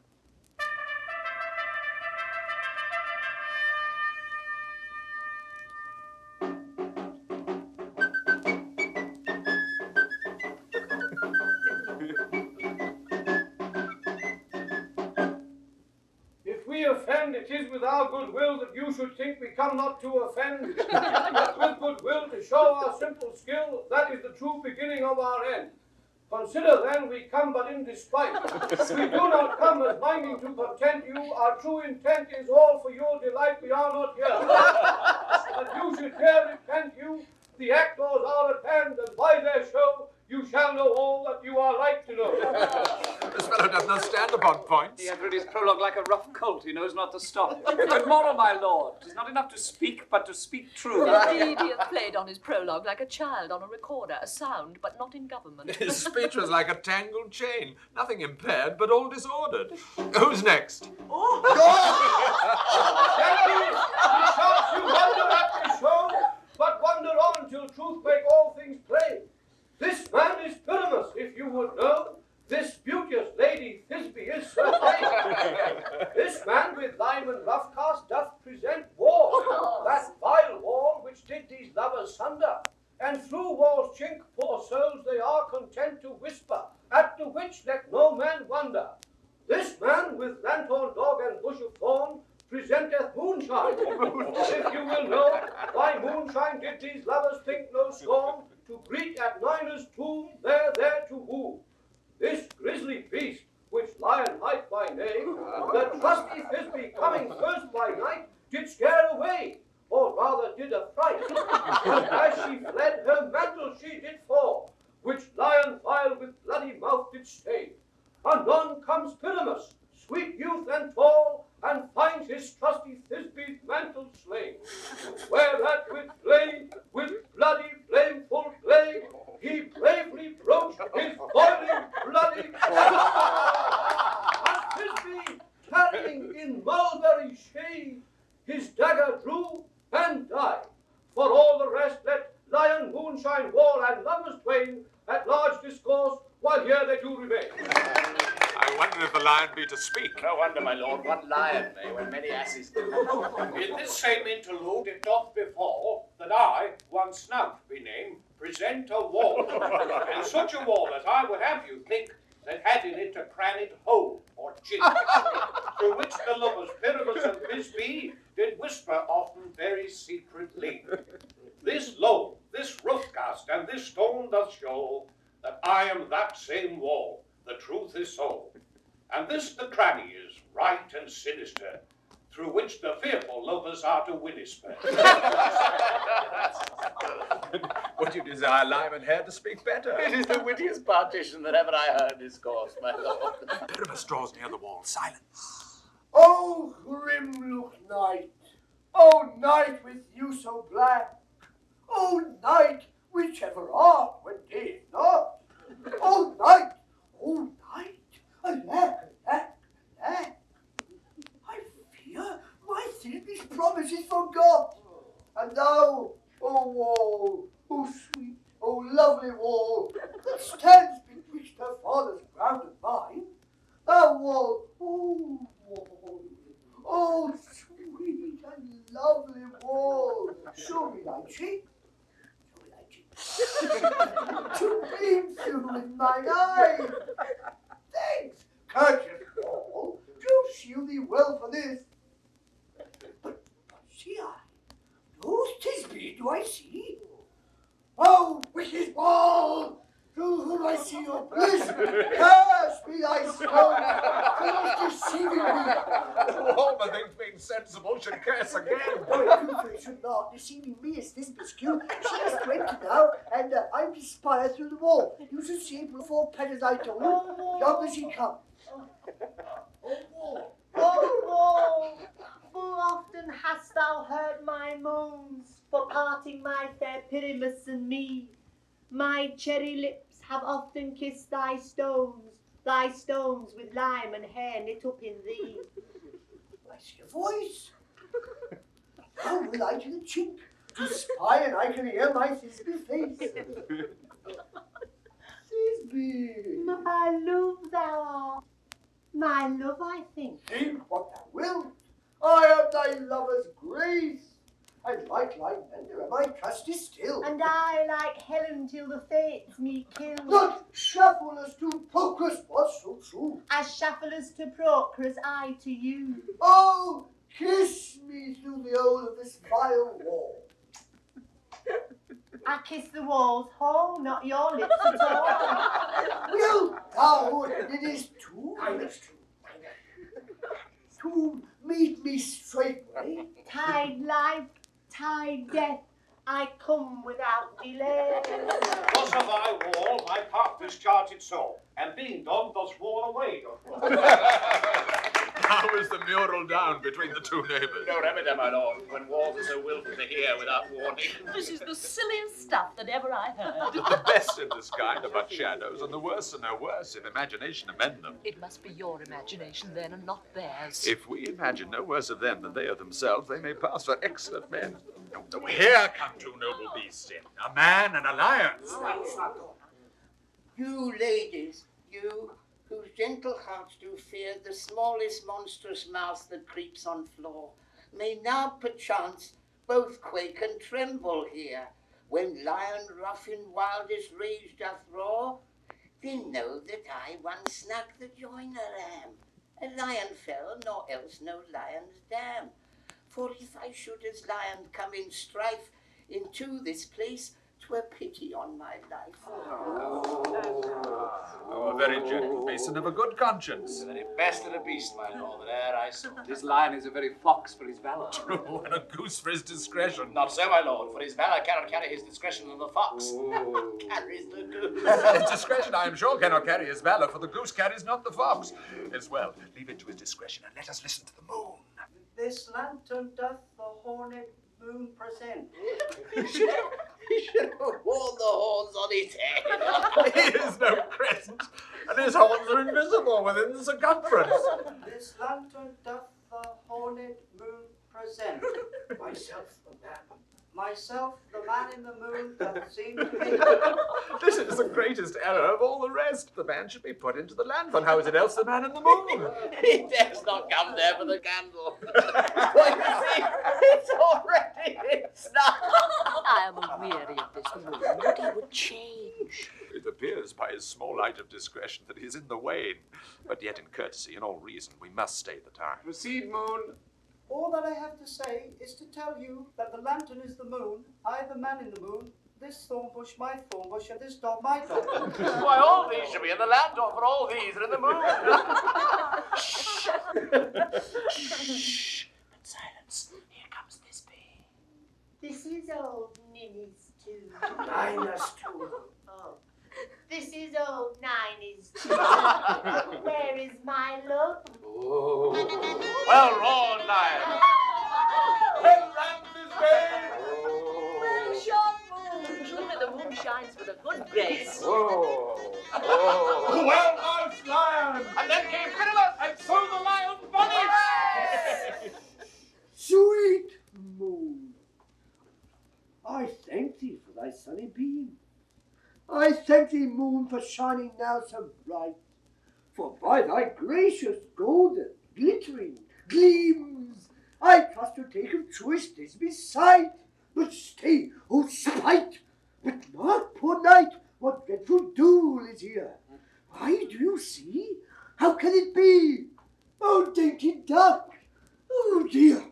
Offend, it is with our goodwill that you should think we come not to offend, but with goodwill to show our simple skill, that is the true beginning of our end. Consider then we come but in despite. We do not come as minding to content you, our true intent is all for your delight, we are not here. That you should here repent you, the actors are at hand, and by their show you shall know all that you are like to know. This fellow does not stand upon points. He hath read his prologue like a rough colt, he knows not to stop. Good moral, my lord, 'tis not enough to speak, but to speak true. Indeed, he hath played on his prologue like a child on a recorder, a sound, but not in government. His speech was like a tangled chain, nothing impaired, but all disordered. Who's next? Gentlemen, perchance you wonder at this show, but wonder on till truth make all things plain. This man is Pyramus, if you would know. This beauteous lady Thisbe is Sir Fain. This man with lime and rough cast doth present war, that vile wall which did these lovers sunder, and through war's Those chink poor souls they are content to whisper, at the which let no man wonder. This man with lanthorn, dog, and bush of thorn presenteth moonshine. If you will know why moonshine did these lovers think no scorn, to greet at Niner's tomb there to woo. This grisly beast, which Lion hight by name, the trusty Thisbe coming first by night, did scare away, or rather did affright. And as she fled, her mantle she did fall, which Lion vile with bloody mouth did stain. Anon comes Pyramus, sweet youth and tall, and finds his trusty Thisbe's mantle slain. Whereat with bloody blameful blade, he bravely broached his boiling bloody and Thisbe, tarrying in mulberry shade, his dagger drew and died. For all the rest let Lion, Moonshine, Wall, and lovers twain at large discourse, while here they do remain. I wonder if the lion be to speak. No wonder, my lord, one lion may, when many asses do. In this same interlude it doth befall that I, one Snout be named, present a wall, and such a wall as I would have you think that had in it a crannied hole or chink, through which the lovers Pyramus and Thisbe did whisper often very secretly. This low, this roof cast, and this stone doth show that I am that same wall, the truth is so. And this the cranny is, right and sinister, through which the fearful lovers are to whisper. Would you desire Lyman Hare to speak better? It is the wittiest partition that ever I heard discourse, my lord. Pyramus draws near the wall. Silence. Oh, grim-looked night! Oh, night with you so black! Oh, night, whichever art when day is not! Oh, night! Oh, night! Alack, alack, alack! I fear my Thisbe's promise is forgot. And thou, O wall, O sweet, O lovely wall, that stands betwixt her father's ground and mine, thou wall, O wall, O sweet and lovely wall, show me thy cheek, to beam through with mine eye. Thanks, courteous wall, do shield thee well for this. But see I, no Thisbe do I see. Oh, wicked wall, through whom I see your bliss, curse be thy soul for thus deceiving me. All the things being sensible should curse again. No, it should not. Deceiving me is Thisbe's cue. She is 20 now, and I'm to spy her through the wall. You should see before pet as I told you. Yonder she comes. Oh, wall, full often hast thou heard my moans for parting my fair Pyramus and me. My cherry lips have often kissed thy stones with lime and hair knit up in thee. I see a voice. How will I to the chink to spy, and I can hear my Thisbe's face. Thisbe, My love thou art. My love, I think. think what thou wilt. I am thy lover's grace. And like Lysander am I trusty still. And I like Helen till the fates me kill. Not shufflers to Procrus was so true. As shufflers to Procrus, I to you. Oh, kiss me through the hole of this vile wall. I kiss the walls whole, not your lips at all. Wilt thou, it is too, to meet me straightway? Tide life, tide death, I come without delay. Thus have I, wall, my part discharged so, and being done, thus wore away. How is the mural down between the two neighbours? No remedy, my lord, when walls are so willful to hear without warning. This is the silliest stuff that ever I heard. The best in this kind are but shadows, and the worst are no worse if imagination amend them. It must be your imagination then, and not theirs. If we imagine no worse of them than they of themselves, they may pass for excellent men. Here come two noble beasts in, a man and a lion. You ladies, you whose gentle hearts do fear the smallest monstrous mouse that creeps on floor, may now perchance both quake and tremble here, when lion rough in wildest rage doth roar, then know that I one Snug the joiner am. A lion fell, nor else no lion's dam. For if I should as lion come in strife into this place, 'twere pity on my life. Oh, a very gentle beast and of a good conscience. The very best of the beast, my lord, that e'er I saw. This lion is a very fox for his valour. True, and a goose for his discretion. Not so, my lord, for his valour cannot carry his discretion than the fox. Carries the goose. His discretion, I am sure, cannot carry his valour, for the goose carries not the fox. As well, leave it to his discretion, and let us listen to the moon. This lantern doth the horned moon present. He should have worn the horns on his head. He is no crescent, and his horns are invisible within the circumference. This lantern doth the horned moon present. Myself, the man in the moon, doth seem to be. This is the greatest error of all the rest. The man should be put into the lanthorn. How is it else the man in the moon? He dares not come there for the candle. Why, you see, it's already in Snug. I am weary of this moon. What he would change. It appears by his small light of discretion that he is in the wane. But yet in courtesy and all reason, we must stay the time. Proceed, moon. All that I have to say is to tell you that the lantern is the moon, I the man in the moon, this thorn bush my thorn bush, and this dog my dog. Why, all these should be in the lantern, for all these are in the moon. Shh. Silence. Here comes this bee. This is old Ninny's too. Nina's too. Oh. This is old Ninny's too. Where is my love? Oh. Well roared, lion. Well round this day. Well shone, moon. Truly the moon shines with a good grace. Oh. Well, nice lion. And then came Philostrate, and so the lion vanished. Sweet moon, I thank thee for thy sunny beam. I thank thee, moon, for shining now so bright. For by thy gracious golden, glittering gleams, I trust to take of truest Thisbe's sight. But stay, O spite! But mark, poor knight, what dreadful dool is here. Why, do you see? How can it be? Oh, dainty duck! Oh, dear!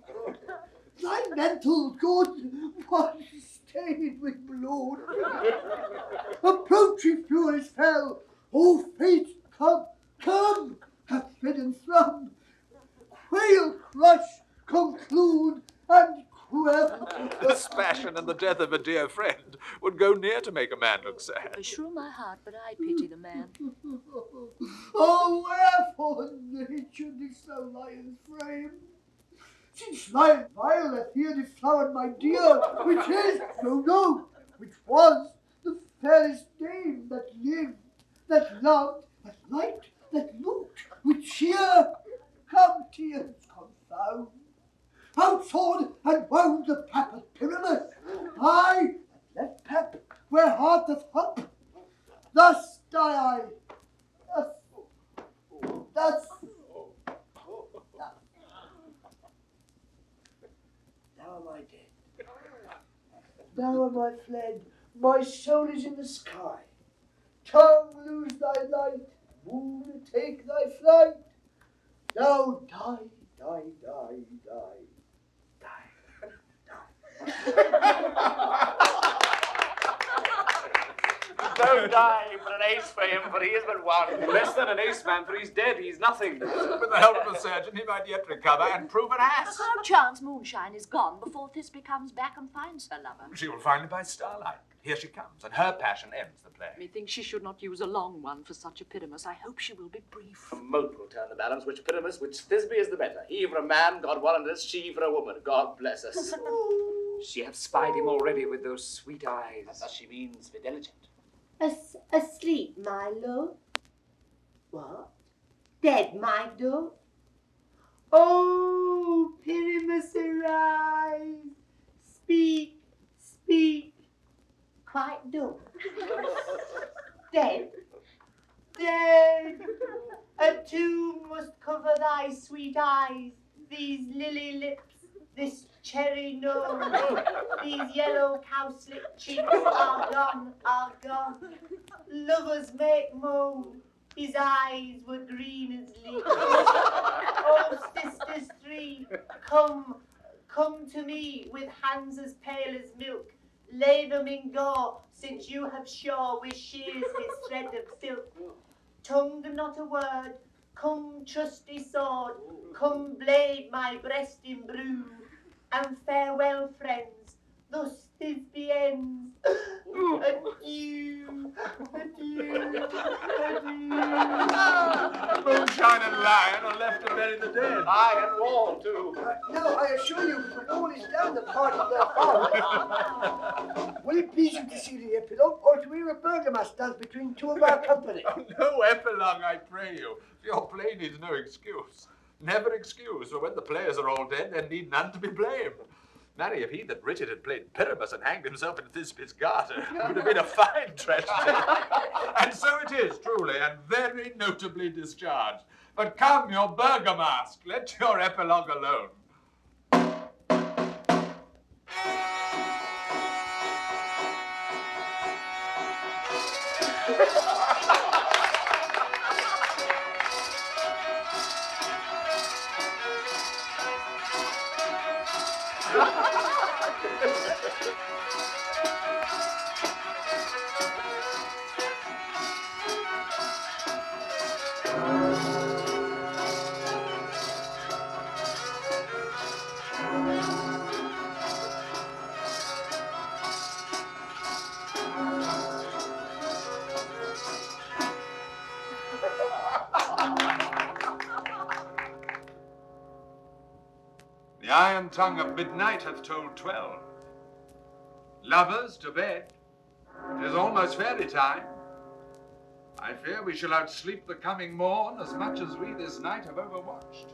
Thy mantle, good, was stained with blood. Approaching furies fell. Oh, fate, come, come, hath fed and thrummed. Quail crush, conclude, and quell. This passion and the death of a dear friend would go near to make a man look sad. Shrew my heart, but I pity the man. Oh, wherefore nature this so lion's frame? Since lion vile hath here deflowered my dear, which is, no, which was the fairest dame that lived, that loved, that liked, that looked, which here, come tears confound, outsawed and wound the pap at Pyramus, aye, that pap where heart doth hump, thus die I, thus. Now am I dead. Now am I fled. My soul is in the sky. Tongue, lose thy light. Moon, take thy flight. Now die, die, die, die. Don't die, but an ace for him, for he is but one. Less than an ace, man, for he's dead, he's nothing. With the help of a surgeon, he might yet recover and prove an ass. How chance Moonshine is gone before Thisbe comes back and finds her lover? She will find him by starlight. Here she comes, and her passion ends the play. Methinks she should not use a long one for such a Pyramus. I hope she will be brief. A mote will turn the balance, which Pyramus, which Thisbe is the better. He for a man, God warrant us, she for a woman. God bless us. She hath spied him already with those sweet eyes. Thus she means fideligent. Asleep, my love? What? Dead, my dove? Oh, Pyramus, arise! Speak, speak. Quite dumb. Dead? Dead! A tomb must cover thy sweet eyes, these lily lips, this cherry nose, these yellow cowslip cheeks are gone, are gone. Lovers make moan, his eyes were green as leaves. Oh, sisters three, come to me with hands as pale as milk. Lay them in gore, since you have shore with shears his thread of silk. Tongue not a word, come trusty sword, come blade my breast imbrue, and farewell friends, thus this the ends. Adieu, adieu, adieu. Moonshine and lion are left to bury the dead. Aye, and wall too. No, I assure you, the wall is down the part of their farm. Will it please you to see the epilogue, or to hear a burgomaster between two of our company? Oh, no epilogue, I pray you. Your play needs no excuse. Never excuse, for when the players are all dead, there need none to be blamed. Marry, if he that writ it had played Pyramus and hanged himself in Thisbe's garter, it would have been a fine tragedy. And so it is, truly, and very notably discharged. But come, your burgomask, let your epilogue alone. The iron tongue of midnight hath told 12. Lovers, to bed. 'Tis almost fairy time. I fear we shall outsleep the coming morn as much as we this night have overwatched.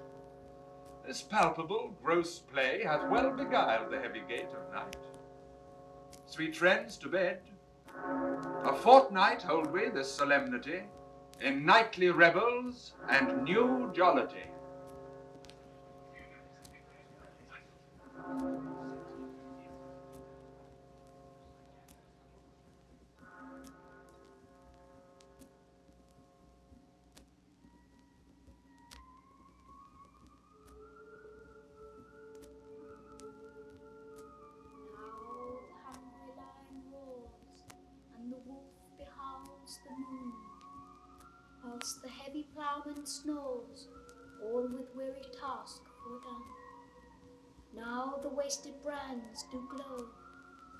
This palpable, gross play hath well beguiled the heavy gait of night. Sweet friends, to bed. A fortnight hold we this solemnity in nightly revels and new jollity. Whilst the heavy ploughman snores, all with weary task fordone. Now the wasted brands do glow,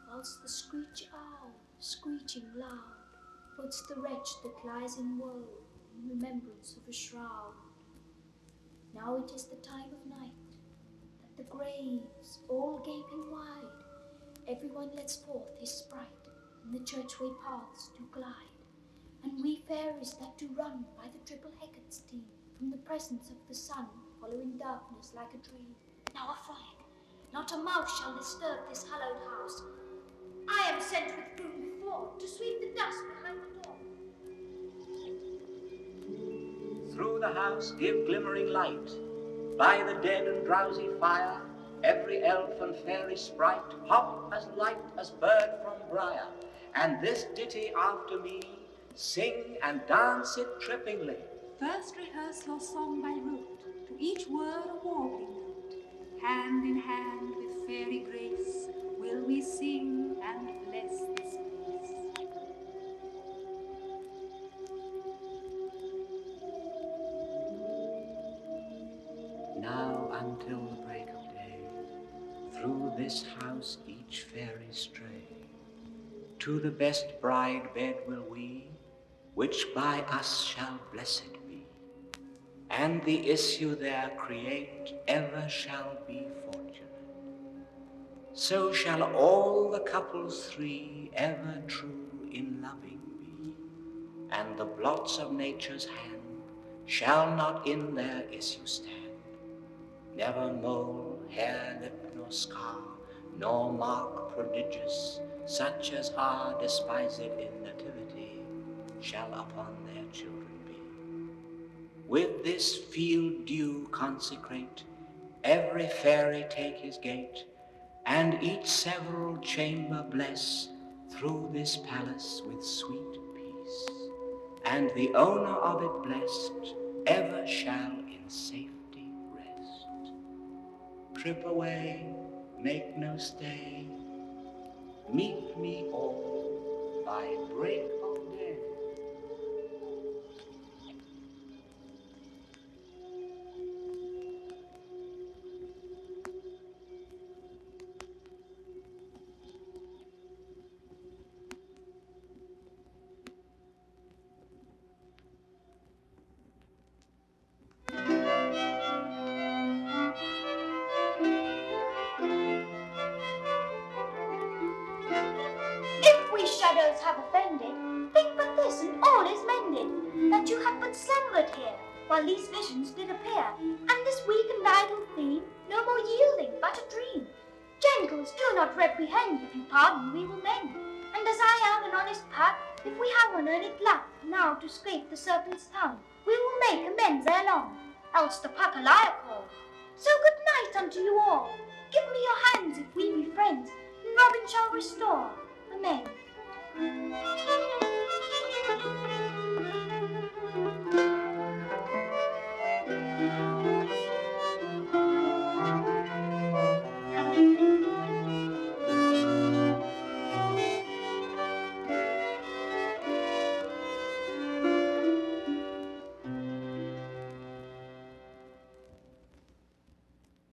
whilst the screech owl, screeching loud, puts the wretch that lies in woe in remembrance of a shroud. Now it is the time of night, that the graves, all gaping wide, everyone lets forth his sprite, and the churchway paths do glide. And we fairies that do run by the triple Hecate's team, from the presence of the sun, following darkness like a dream. Now a frolic, not a mouse shall disturb this hallowed house. I am sent with broom before, to sweep the dust behind the door. Through the house give glimmering light, by the dead and drowsy fire, every elf and fairy sprite hop as light as bird from briar, and this ditty after me, sing and dance it trippingly. First rehearse your song by rote, to each word a warbling note. Hand in hand with fairy grace, will we sing and bless this place. Now until the break of day, through this house each fairy stray. To the best bride bed will we, which by us shall blessed be, and the issue there create ever shall be fortunate. So shall all the couples three ever true in loving be, and the blots of nature's hand shall not in their issue stand. Never mole, hair, lip, nor scar, nor mark prodigious, such as are despised in nativity, shall upon their children be. With this field dew consecrate, every fairy take his gait, and each several chamber bless through this palace with sweet peace, and the owner of it blessed ever shall in safety rest. Trip away, make no stay, meet me all by break of day. If we shadows have offended, think but this and all is mended, that you have but slumbered here, while these visions did appear, and this weak and idle theme, no more yielding but a dream. Gentles, do not reprehend, if you pardon we will mend, and as I am an honest pug, if we have unearned luck now to scrape the serpent's tongue, we will make amends ere long, else the puck a liar call. So good night unto you all. Give me your hands if we be friends, and Robin shall restore. Amen.